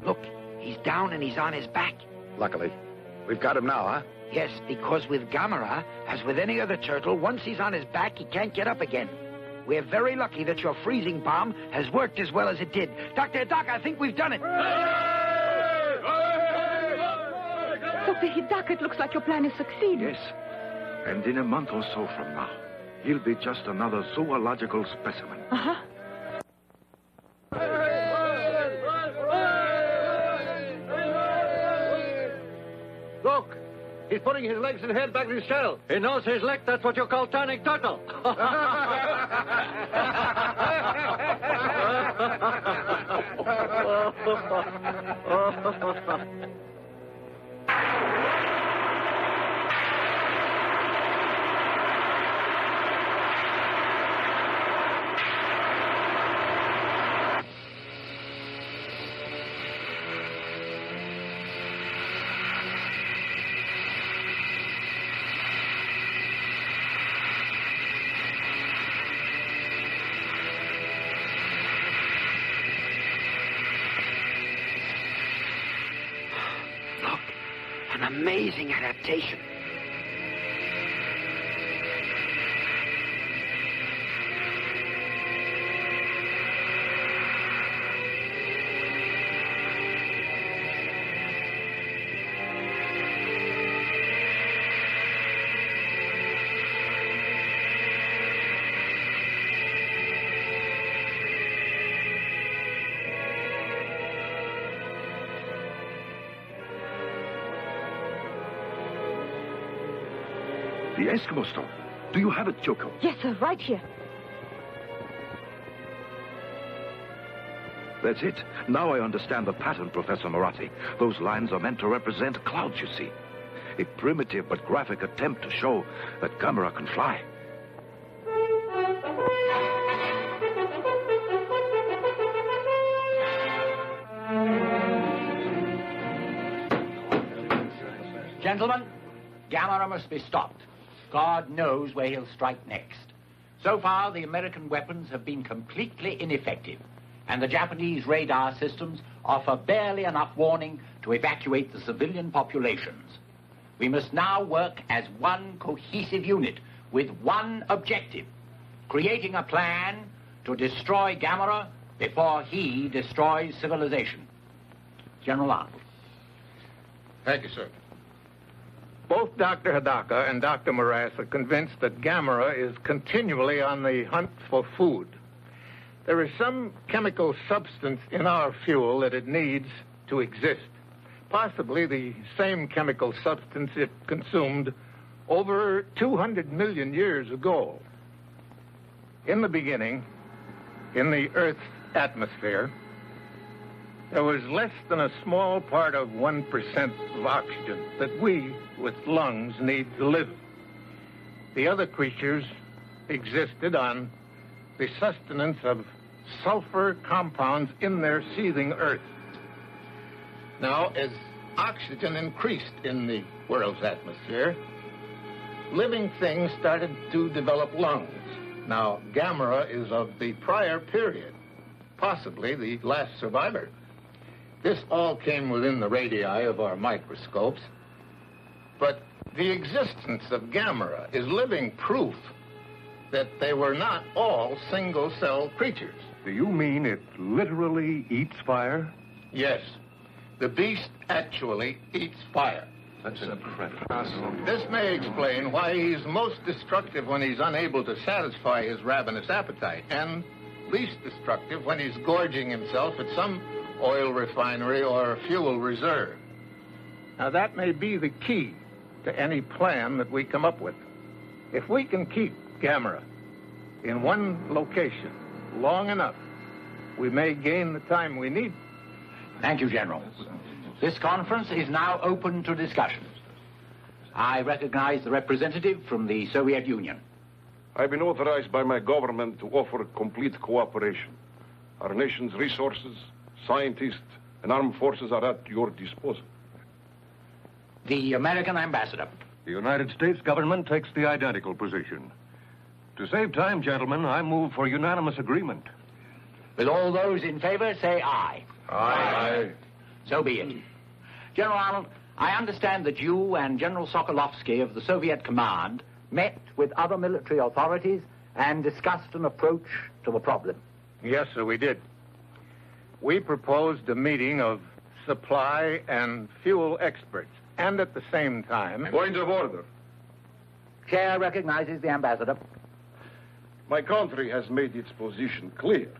Look, he's down and he's on his back. Luckily. We've got him now, huh? Yes, because with Gamera, as with any other turtle, once he's on his back, he can't get up again. We're very lucky that your freezing bomb has worked as well as it did. Dr. Hidaka, I think we've done it. Dr. Hidaka, it looks like your plan has succeeded. Yes. And in a month or so from now, he'll be just another zoological specimen. Uh-huh. Look, he's putting his legs and head back in his shell. He knows his leg. That's what you call turning turtle. An amazing adaptation. The Eskimo stone. Do you have it, Choco? Yes, sir, right here. That's it. Now I understand the pattern, Professor Moratti. Those lines are meant to represent clouds, you see. A primitive but graphic attempt to show that Gamera can fly. Gentlemen, Gamera must be stopped. God knows where he'll strike next. So far, the American weapons have been completely ineffective, and the Japanese radar systems offer barely enough warning to evacuate the civilian populations. We must now work as one cohesive unit with one objective, creating a plan to destroy Gamera before he destroys civilization. General Arnold. Thank you, sir. Both Dr. Hidaka and Dr. Morass are convinced that Gamera is continually on the hunt for food. There is some chemical substance in our fuel that it needs to exist. possibly the same chemical substance it consumed over 200 million years ago. In the beginning, in the Earth's atmosphere, there was less than a small part of 1% of oxygen that we, with lungs, need to live. The other creatures existed on the sustenance of sulfur compounds in their seething earth. Now, as oxygen increased in the world's atmosphere, living things started to develop lungs. Now, Gamera is of the prior period, possibly the last survivor. This all came within the radii of our microscopes, but the existence of Gamera is living proof that they were not all single-cell creatures. Do you mean it literally eats fire? Yes. The beast actually eats fire. That's incredible. This may explain why he's most destructive when he's unable to satisfy his ravenous appetite, and least destructive when he's gorging himself at some oil refinery or fuel reserve. Now, that may be the key to any plan that we come up with. If we can keep Gamera in one location long enough, we may gain the time we need. Thank you, General. This conference is now open to discussion. I recognize the representative from the Soviet Union. I've been authorized by my government to offer complete cooperation. Our nation's resources, scientists, and armed forces are at your disposal. The American ambassador. The United States government takes the identical position. To save time, gentlemen, I move for unanimous agreement. Will all those in favor say aye? Aye. So be it. General Arnold, I understand that you and General Sokolovsky of the Soviet command met with other military authorities and discussed an approach to the problem. Yes, sir, we did. We proposed a meeting of supply and fuel experts, and at the same time... Point of order. Chair recognizes the ambassador. My country has made its position clear.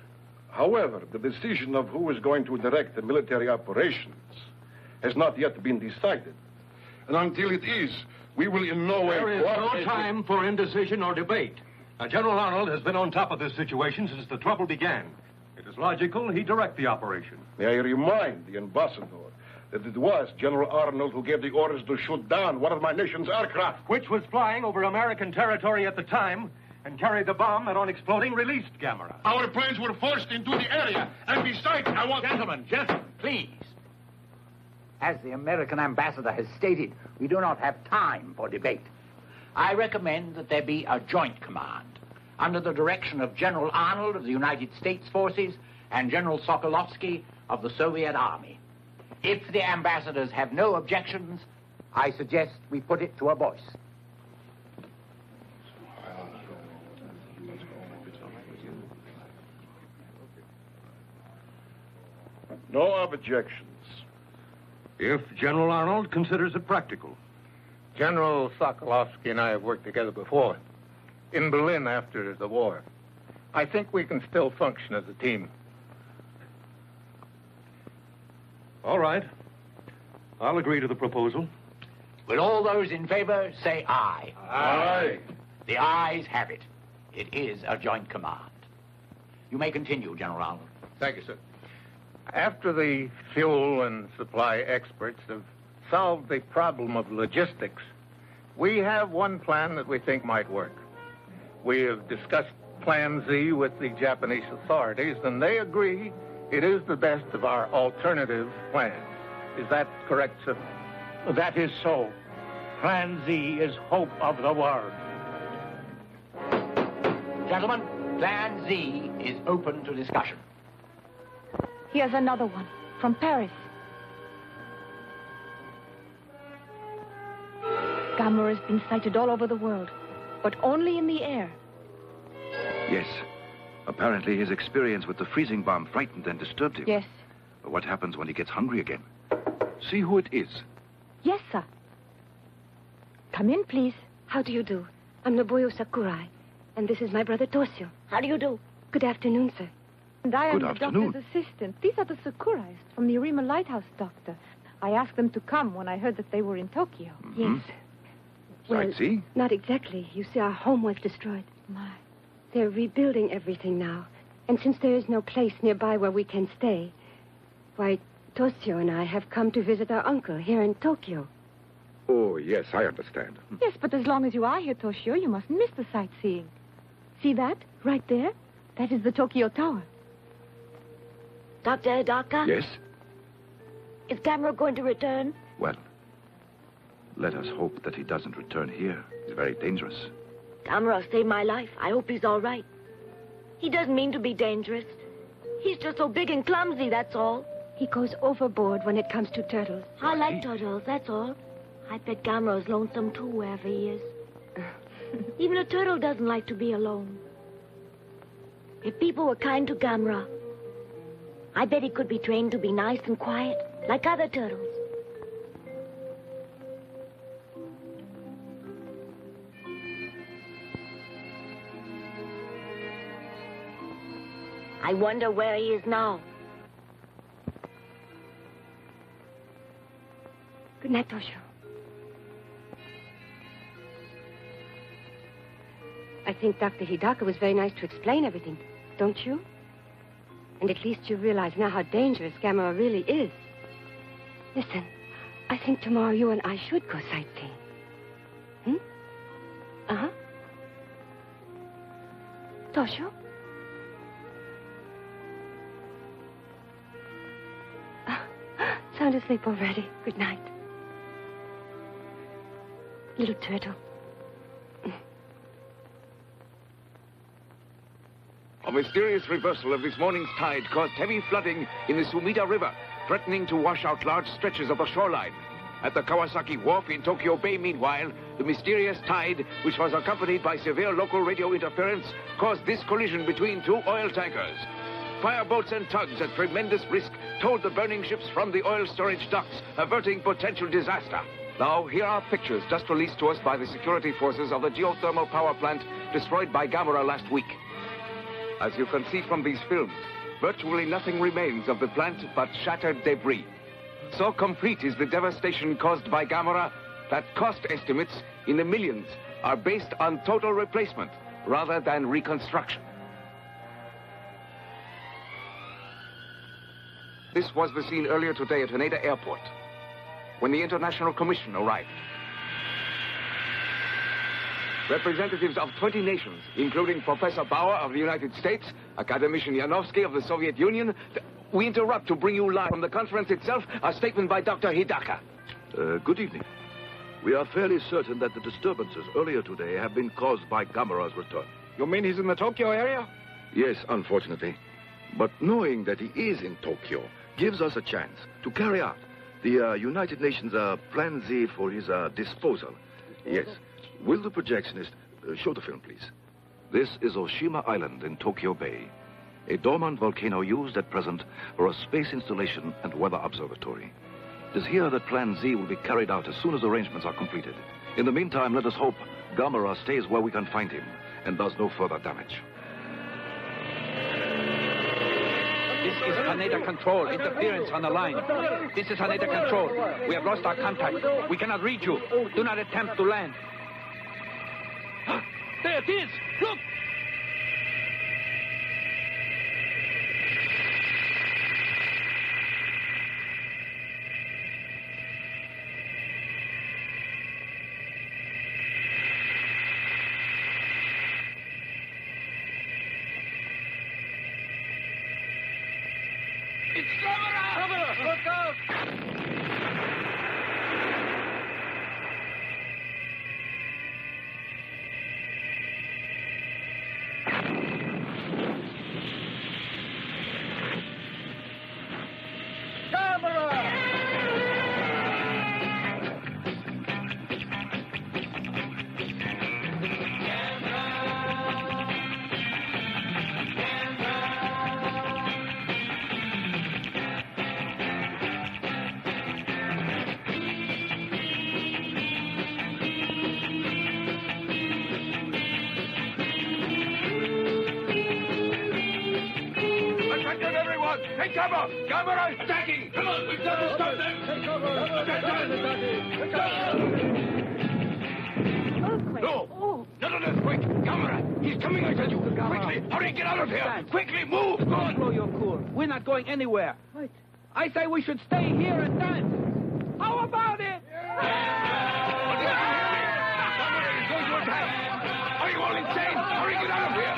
However, the decision of who is going to direct the military operations has not yet been decided. And until it is, we will in no way... There is no time for indecision or debate. Now, General Arnold has been on top of this situation since the trouble began. It is logical he direct the operation. May I remind the ambassador that it was General Arnold who gave the orders to shoot down one of my nation's aircraft. Which was flying over American territory at the time and carried the bomb that, on exploding, released Gamera. Our planes were forced into the area, and besides, I want... Gentlemen, please. As the American ambassador has stated, we do not have time for debate. I recommend that there be a joint command under the direction of General Arnold of the United States Forces and General Sokolovsky of the Soviet Army. If the ambassadors have no objections, I suggest we put it to a voice. No objections. If General Arnold considers it practical. General Sokolovsky and I have worked together before, in Berlin after the war. I think we can still function as a team. All right. I'll agree to the proposal. Will all those in favor say aye? Aye. The ayes have it. It is a joint command. You may continue, General Arnold. Thank you, sir. After the fuel and supply experts have solved the problem of logistics, we have one plan that we think might work. We have discussed Plan Z with the Japanese authorities, and they agree it is the best of our alternative plans. Is that correct, sir? That is so. Plan Z is hope of the world. Gentlemen, Plan Z is open to discussion. Here's another one from Paris. Gamera has been sighted all over the world, but only in the air. Yes. Apparently his experience with the freezing bomb frightened and disturbed him. Yes. But what happens when he gets hungry again? See who it is. Yes, sir. Come in, please. How do you do? I'm Nobuyo Sakurai, and this is my brother Toshio. How do you do? Good afternoon, sir. And I am Good the afternoon. doctor's assistant. These are the Sakurais from the Arima Lighthouse, Doctor. I asked them to come when I heard that they were in Tokyo. Yes. Well, Sightsee? not exactly. You see, our home was destroyed. My. They're rebuilding everything now. And since there is no place nearby where we can stay, why, Toshio and I have come to visit our uncle here in Tokyo. Oh, yes, I understand. Yes, but as long as you are here, Toshio, you mustn't miss the sightseeing. See that? Right there? That is the Tokyo Tower. Dr. Hidaka? Yes? Is Gamera going to return? Well, let us hope that he doesn't return here. It's very dangerous. Gamera saved my life. I hope he's all right. He doesn't mean to be dangerous. He's just so big and clumsy, that's all. He goes overboard when it comes to turtles. I like turtles, that's all. I bet Gamera's lonesome too, wherever he is. Even a turtle doesn't like to be alone. If people were kind to Gamera, I bet he could be trained to be nice and quiet, like other turtles. I wonder where he is now. Good night, Toshio. I think Dr. Hidaka was very nice to explain everything, don't you? And at least you realize now how dangerous Gamera really is. Listen, I think tomorrow you and I should go sightseeing. Hmm? Uh-huh. Toshio? Sound asleep already. Good night. Little turtle. A mysterious reversal of this morning's tide caused heavy flooding in the Sumida River, threatening to wash out large stretches of the shoreline. At the Kawasaki Wharf in Tokyo Bay, meanwhile, the mysterious tide, which was accompanied by severe local radio interference, caused this collision between two oil tankers. Fireboats and tugs at tremendous risk towed the burning ships from the oil storage docks, averting potential disaster. Now, here are pictures just released to us by the security forces of the geothermal power plant destroyed by Gamera last week. As you can see from these films, virtually nothing remains of the plant but shattered debris. So complete is the devastation caused by Gamera that cost estimates in the millions are based on total replacement rather than reconstruction. This was the scene earlier today at Haneda Airport, when the International Commission arrived. Representatives of 20 nations, including Professor Bauer of the United States, Academician Yanovsky of the Soviet Union. We interrupt to bring you live from the conference itself a statement by Dr. Hidaka. Good evening. We are fairly certain that the disturbances earlier today have been caused by Gamera's return. You mean he's in the Tokyo area? Yes, unfortunately. But knowing that he is in Tokyo gives us a chance to carry out the United Nations Plan Z for his disposal. Yes. Will the projectionist show the film, please? This is Oshima Island in Tokyo Bay, a dormant volcano used at present for a space installation and weather observatory. It is here that Plan Z will be carried out as soon as arrangements are completed. In the meantime, let us hope Gamera stays where we can find him and does no further damage. This is Haneda Control. Interference on the line. This is Haneda Control. We have lost our contact. We cannot reach you. Do not attempt to land. There it is! Look! It's Gamera! Look out! Take cover! Gamera is attacking! Come on, we've got to stop them! Take cover! No! None of this, quick! Gamera! He's coming, I tell you! Quickly! Hurry, get out of here! Quickly, move! Go on! Blow your cool. We're not going anywhere. Right. I say we should stay here and dance. How about it? Gamera is going to attack! Are you all insane? Hurry, get out of here!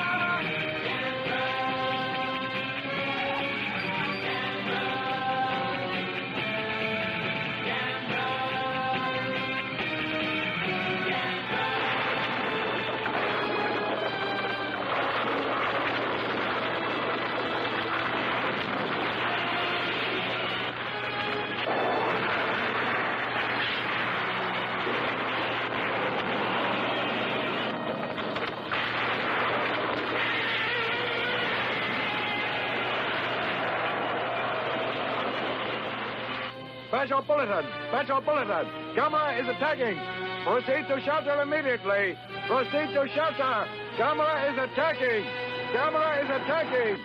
Special bulletin! Special bulletin! Gamera is attacking! Proceed to shelter immediately! Proceed to shelter! Gamera is attacking! Gamera is attacking!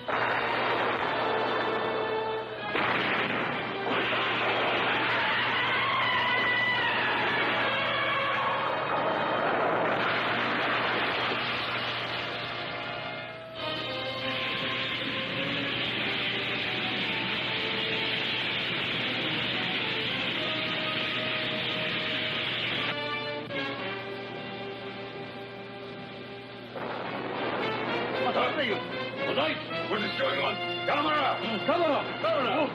What is going on? Gamera! Gamera! Gamera!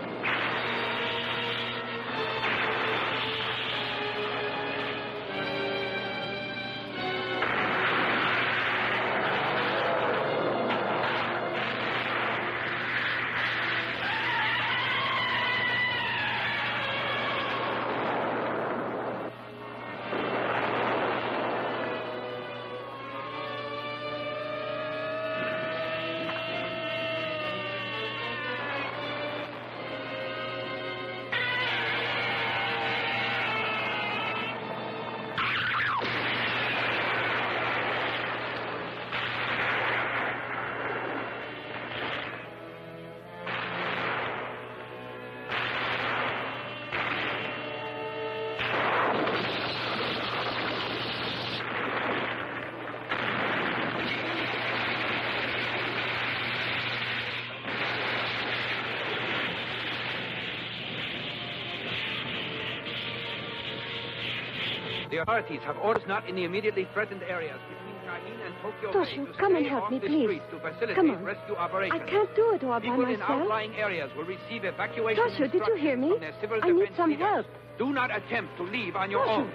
The authorities have orders not in the immediately threatened areas between Shaheen and Tokyo Bay Toshio, to come and stay help off me, the please. streets to facilitate Come on. rescue operations. I can't do it all by People in myself. outlying areas will receive evacuation Toshio, did you hear me? from their civil I need defense some leaders. help. Do not attempt to leave on your Toshio. own.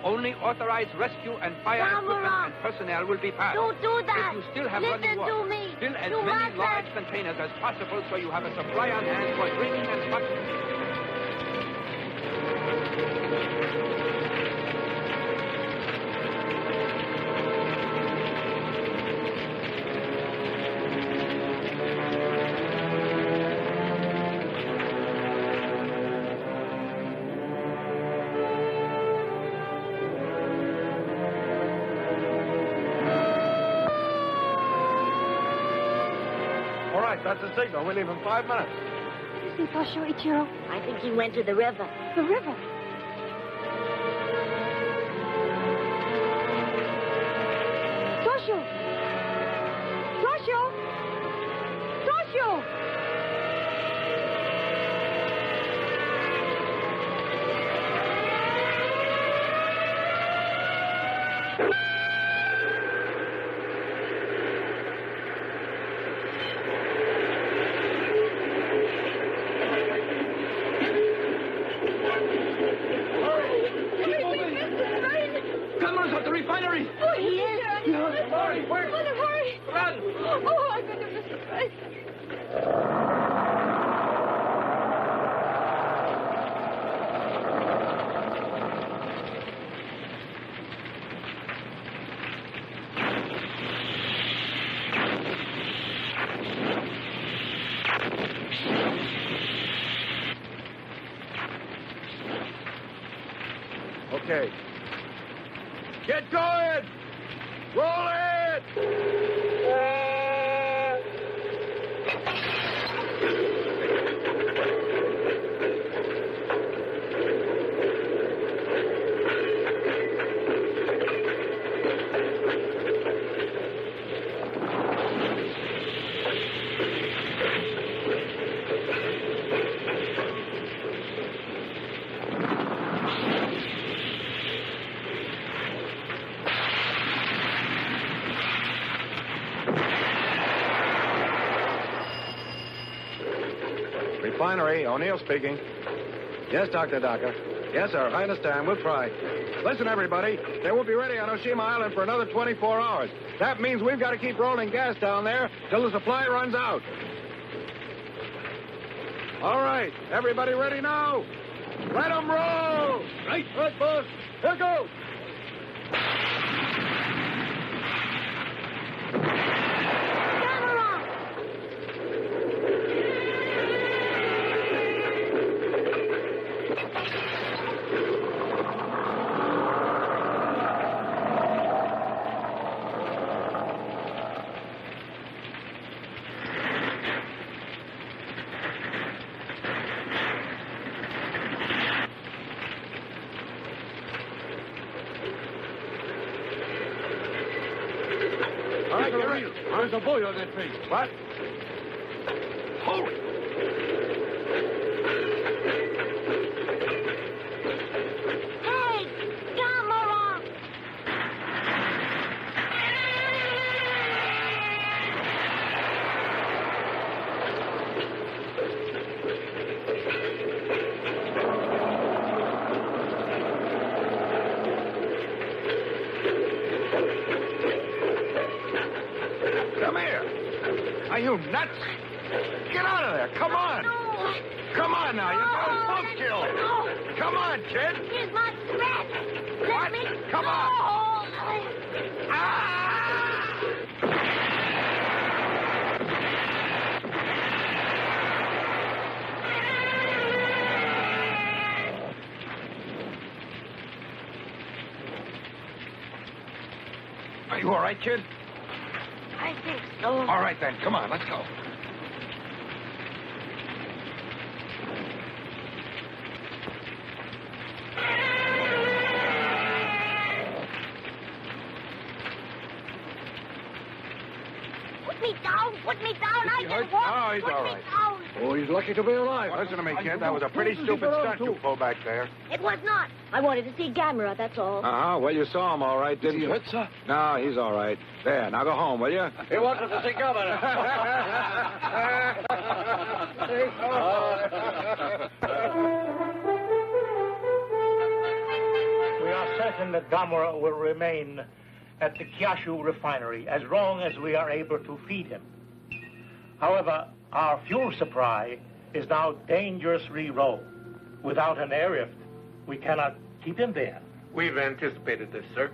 Only authorized rescue and fire equipment and personnel will be passed. Don't do that. If you still have Listen running water, to me. fill as You many must large containers as possible so you have a supply on hand for drinking and smuggling. All right, that's the signal. We leave in 5 minutes. Is he Toshio, Ichiro? I think he went to the river. The river. Toshio! Toshio! Toshio! Gamera's at the refinery! Oh, he is. Hurry, quick! Hurry! Run! Oh, I got to miss the train. Okay. Get going! Roll it! Refinery, O'Neill speaking. Yes, Dr. Hidaka. Yes, sir, I understand. We'll try. Listen, everybody. They won't be ready on Oshima Island for another 24 hours. That means we've got to keep rolling gas down there till the supply runs out. All right. Everybody ready now? Let them roll! Right, boss. Here goes. There's a boy on that tree. What? Hold it. Hey, Gamera! Come here. Are you nuts? Get out of there. Come on. No. Come on now. You're going smoke kill. No. Come on, kid. Here's my threat. Let What? me Come go. on. Are you all right, kid? I think so. All right, then. Come on. Let's go. Put me down. Put me down. I can walk. Oh, he's Put all me right. down. Oh, he's lucky to be alive. Listen to me, kid. That was a pretty stupid stunt you pulled back there. It was not. I wanted to see Gamera, that's all. Uh-huh. Well, you saw him all right, didn't you? Is he hurt, sir? No, he's all right. There, now go home, will you? He wanted to see Gamera. We are certain that Gamera will remain at the Kaiju refinery as long as we are able to feed him. However, our fuel supply is now dangerously low. Without an airlift, we cannot keep him there. We've anticipated this, sir.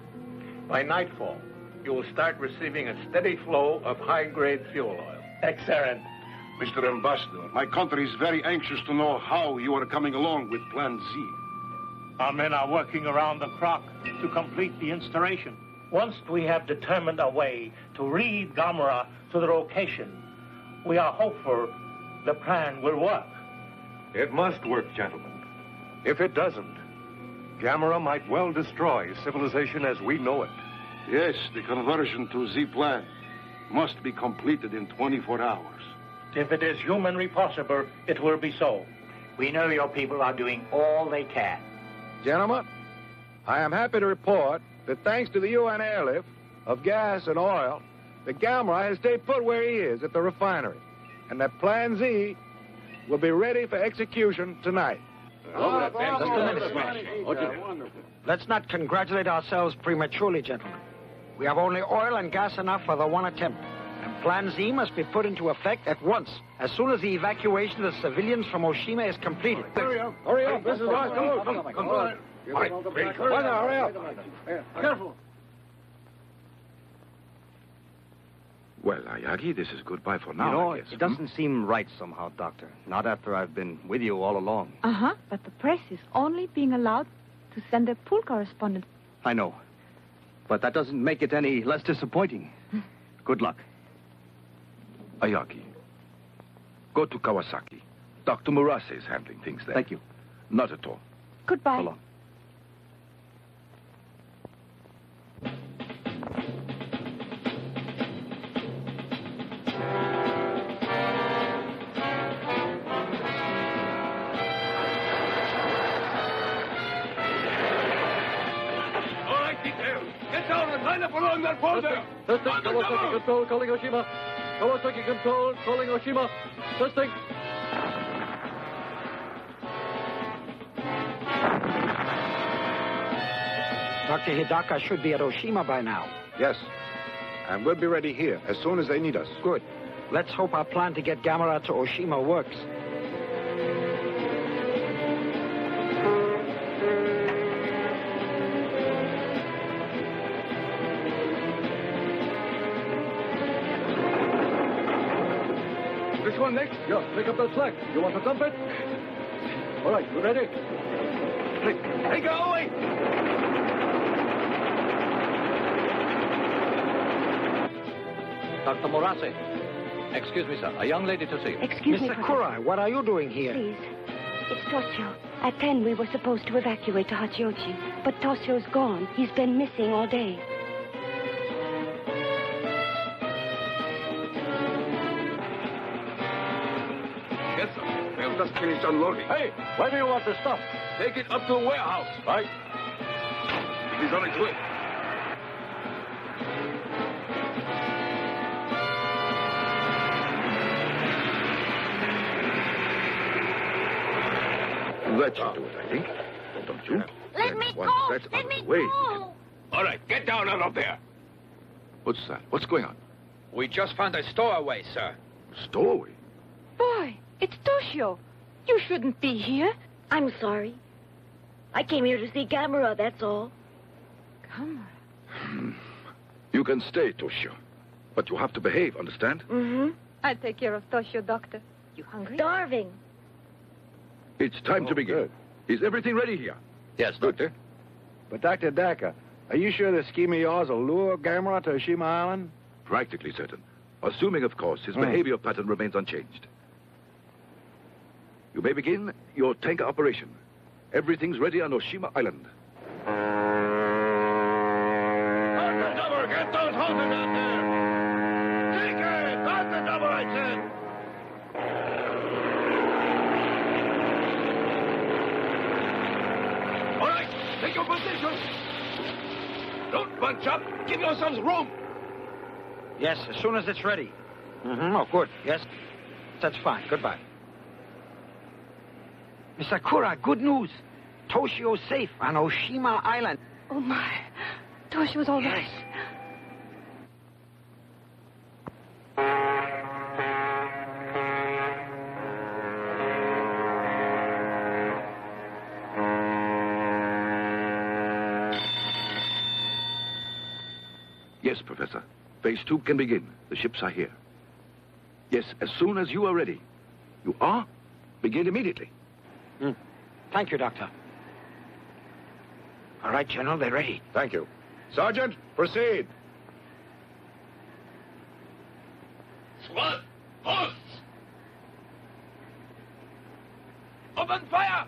By nightfall, you will start receiving a steady flow of high-grade fuel oil. Excellent. Mr. Ambassador, my country is very anxious to know how you are coming along with Plan Z. Our men are working around the clock to complete the installation. Once we have determined a way to lead Gamera to the location, we are hopeful the plan will work. It must work, gentlemen. If it doesn't, Gamera might well destroy civilization as we know it. Yes, the conversion to Z plan must be completed in 24 hours. If it is humanly possible, it will be so. We know your people are doing all they can. Gentlemen, I am happy to report that thanks to the UN airlift of gas and oil, the Gamera has stayed put where he is at the refinery, and that Plan Z will be ready for execution tonight. Just a minute, Smash. Let's not congratulate ourselves prematurely, gentlemen. We have only oil and gas enough for the one attempt. And Plan Z must be put into effect at once, as soon as the evacuation of the civilians from Oshima is completed. Hurry up. Hurry up. This is our come on. All right. Hurry up. Careful. Well, Ayagi, this is goodbye for now, You know, I guess. it doesn't seem right somehow, Doctor. Not after I've been with you all along. Uh-huh, but the press is only being allowed to send their pool correspondent. I know. But that doesn't make it any less disappointing. Good luck. Ayagi, go to Kawasaki. Dr. Murase is handling things there. Thank you. Not at all. Goodbye. So long. All right, detail. Get down and line up along that border. Testing, Kawasaki control, calling Oshima. Kawasaki control, calling Oshima. Testing. Dr. Hidaka should be at Oshima by now. Yes. And we'll be ready here as soon as they need us. Good. Let's hope our plan to get Gamera to Oshima works. Which one next? Yeah, pick up that slack. You want the trumpet? All right, you ready? Hey, go away! Dr. Morase. Excuse me, sir. A young lady to see. Excuse me, Mr. Kurai, what are you doing here? Please. It's Toshio. At 10, we were supposed to evacuate to Hachiochi. But Toshio's gone. He's been missing all day. Yes, sir. We've just finished unloading. Hey, where do you want the stuff? Take it up to the warehouse. Right. It is on its way. That should do it, I think. Don't you? Let me Once go! that's Let out me of the way. go! All right, get down out of there. What's that? What's going on? We just found a stowaway, sir. Stowaway? Boy, it's Toshio. You shouldn't be here. I'm sorry. I came here to see Gamera, that's all. Gamera? You can stay, Toshio. But you have to behave, understand? Mm-hmm. I'll take care of Toshio, Doctor. You hungry? Starving. It's time to begin. Good. Is everything ready here? Yes, Doctor. But, Dr. Daka, are you sure this scheme of yours will lure Gamera to Oshima Island? Practically certain. Assuming, of course, his behavior pattern remains unchanged. You may begin your tanker operation. Everything's ready on Oshima Island. Get those hoses out there! Take it! Start the double, I said! All right, take your position. Don't bunch up. Give yourselves room. Yes, as soon as it's ready. Mm-hmm. Oh, good. Yes, that's fine. Goodbye. Mr. Kura, good news. Toshio's safe on Oshima Island. Oh, my. Toshio's all right. Yes. Yes, Professor. Phase 2 can begin. The ships are here. Yes, as soon as you are ready. You are? Begin immediately. Thank you, Doctor. All right, General, they're ready. Thank you. Sergeant, proceed. Squad, posts. Open fire.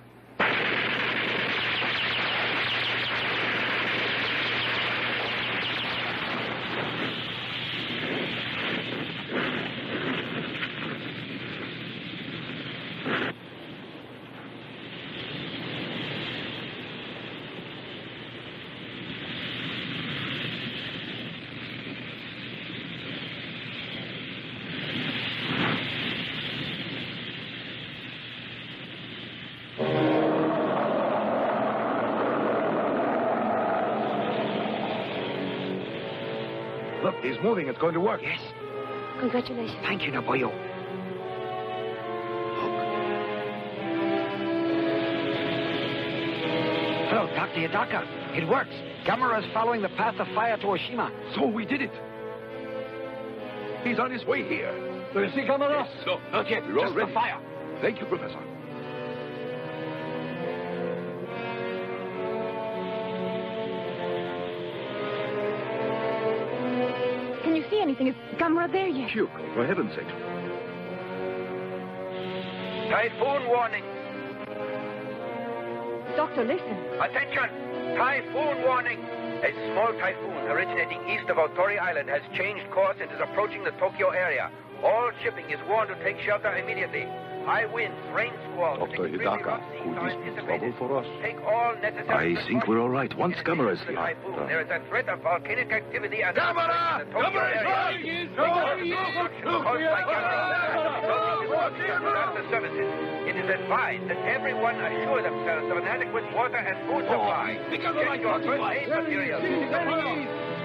Look, he's moving. It's going to work. Yes. Congratulations. Thank you, Naboyo. Hello, Dr. Hidaka. It works. Gamera is following the path of fire to Oshima. So we did it. He's on his way here. Do you see Gamera? Yes. No, not yet. We're Just all ready. the fire. Thank you, Professor. Can you see anything? Is Gamera there yet? Shuko, for heaven's sake. Typhoon warning. Doctor, listen. Attention! Typhoon warning! A small typhoon originating east of Otori Island has changed course and is approaching the Tokyo area. All shipping is warned to take shelter immediately. High winds, rain squalls, Dr. and extremely Hidaka, rough seas could are this be anticipated. trouble for us? Take all necessary I think we're all right once Gamera is here. typhoon. There is a threat of volcanic activity at the Tokyo area. Construction caused by Gamera. Disaster services. It is advised that everyone assure themselves of an adequate water and food supply. Check your first aid materials.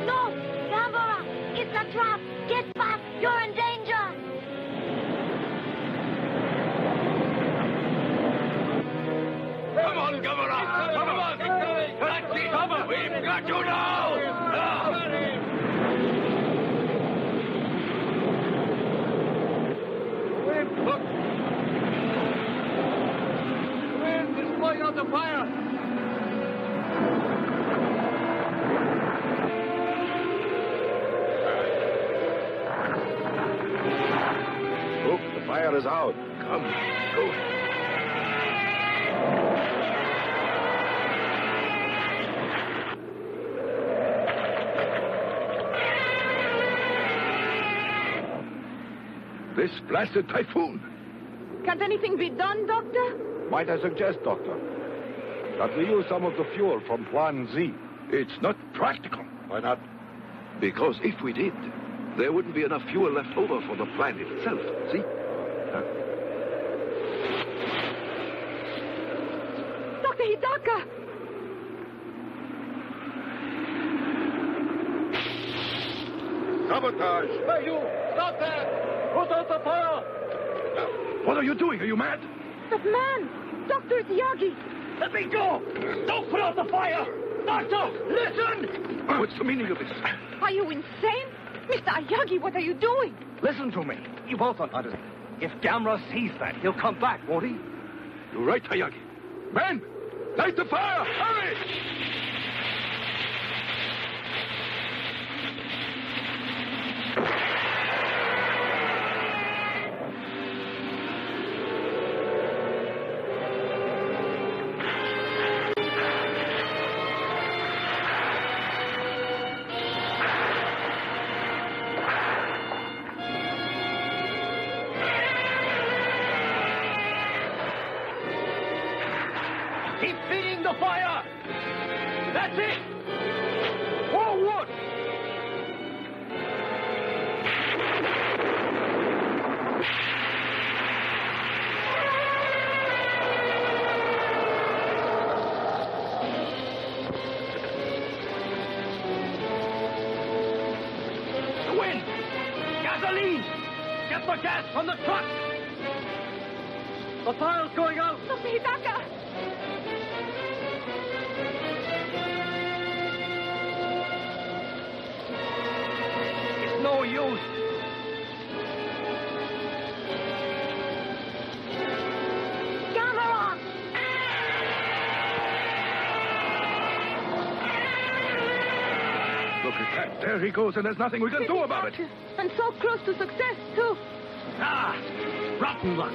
No! Gamera! It's a trap! Get back! You're in danger! Come on, Gamera! Come on! Come! We've got you now! Look! The wind is blowing out the fire! Look, the fire is out. Come, go. This blasted typhoon. Can't anything be done, Doctor? Might I suggest, Doctor, that we use some of the fuel from Plan Z? It's not practical. Why not? Because if we did, there wouldn't be enough fuel left over for the plant itself. See? Dr. Hidaka! Sabotage! Hey, you! Stop there! Put out the fire! What are you doing? Are you mad? That man! Dr. Yagi! Let me go! Don't put out the fire! Doctor, listen! What's the meaning of this? Are you insane? Mr. Ayagi, what are you doing? Listen to me. You both don't understand. If Gamera sees that, he'll come back, won't he? You're right, Hayagi. Men, light the fire! Hurry! Keep feeding the fire! That's it! Forward! The wind! Gasoline! Get the gas from the truck! The fire's going out! Dr. Hidaka! It's no use. Gamera! Look at that. There he goes, and there's nothing we can do about it. And so close to success, too. Ah, rotten luck.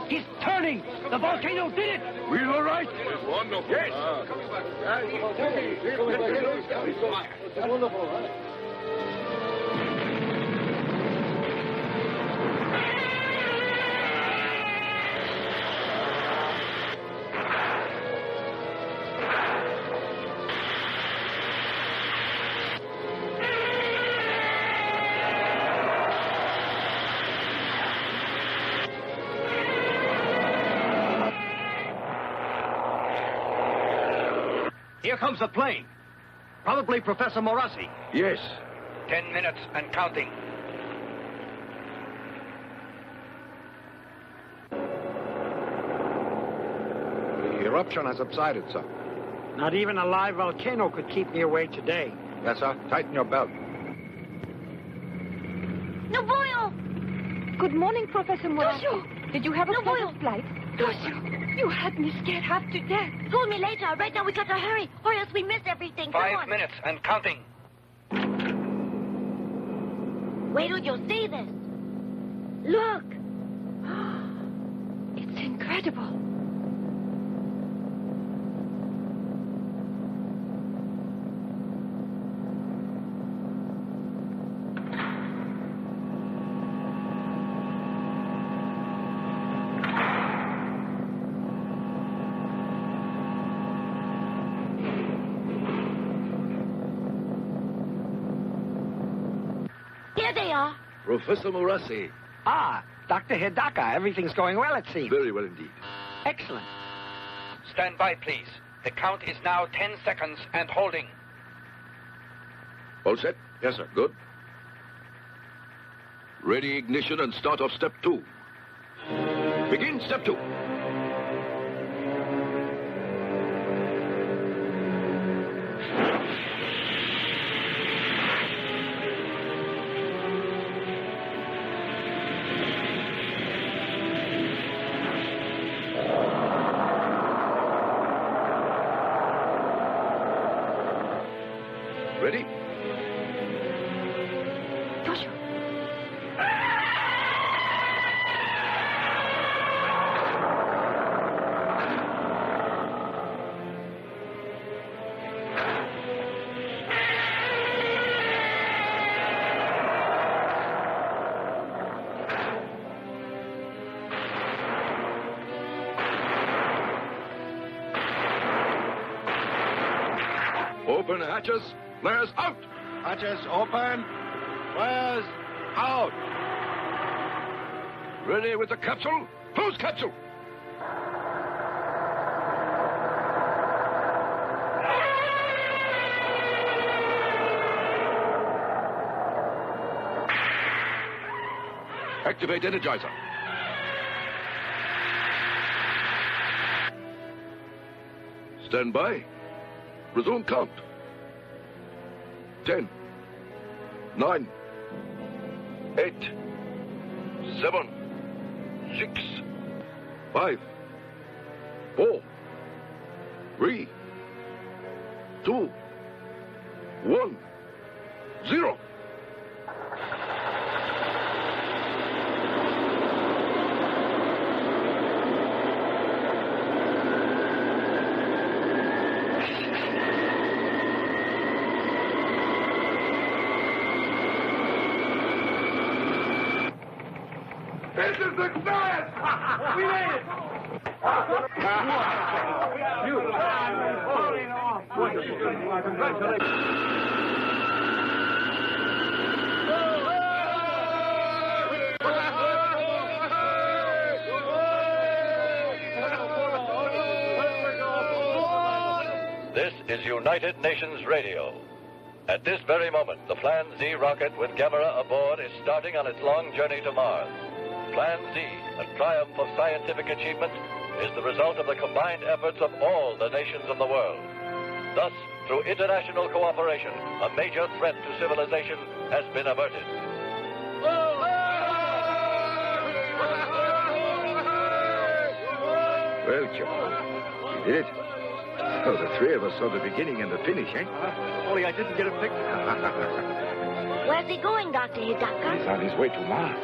He's turning! The volcano did it! We're all right? It's wonderful. Yes. It's wonderful, right? Here comes the plane. Probably Professor Morassi. Yes. 10 minutes and counting. The eruption has subsided, sir. Not even a live volcano could keep me away today. Yes, sir. Tighten your belt. Nobuyo! Good morning, Professor Morassi. Toshio! Did you have a Nobuyo! pleasant flight? Toshio! You had me scared half to death. Call me later. Right now we gotta hurry, or else we miss everything. Come 5 on. minutes and counting. Wait till you see this. Look. It's incredible. they are. Professor Morassi. Ah, Dr. Hidaka. Everything's going well, it seems. Very well indeed. Excellent. Stand by, please. The count is now 10 seconds and holding. All set? Yes, sir. Good. Ready ignition and start off step 2. Begin step 2. Ready? Joshua. Open hatches. Flares out. Hatches open. Flares out. Ready with the capsule? Close capsule. Activate energizer. Stand by. Resume count. 10, 9, 8, 7, 6, 5, 4, 3, 2, 1, 0. We made it! This is United Nations Radio. At this very moment, the Plan Z rocket with Gamera aboard is starting on its long journey to Mars. Plan Z, a triumph of scientific achievement, is the result of the combined efforts of all the nations of the world. Thus, through international cooperation, a major threat to civilization has been averted. Well, Joe, we did it. Oh, the three of us saw the beginning and the finish, eh? Only I didn't get a picture. Where's he going, Dr. Hidaka? He's on his way to Mars.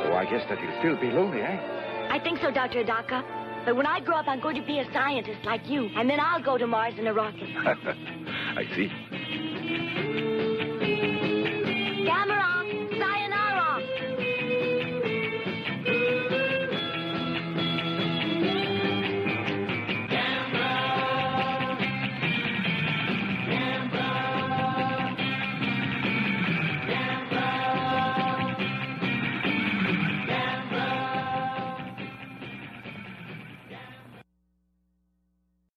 So I guess that he'll still be lonely, eh? I think so, Dr. Hidaka. But when I grow up, I'm going to be a scientist like you. And then I'll go to Mars in a rocket. I see.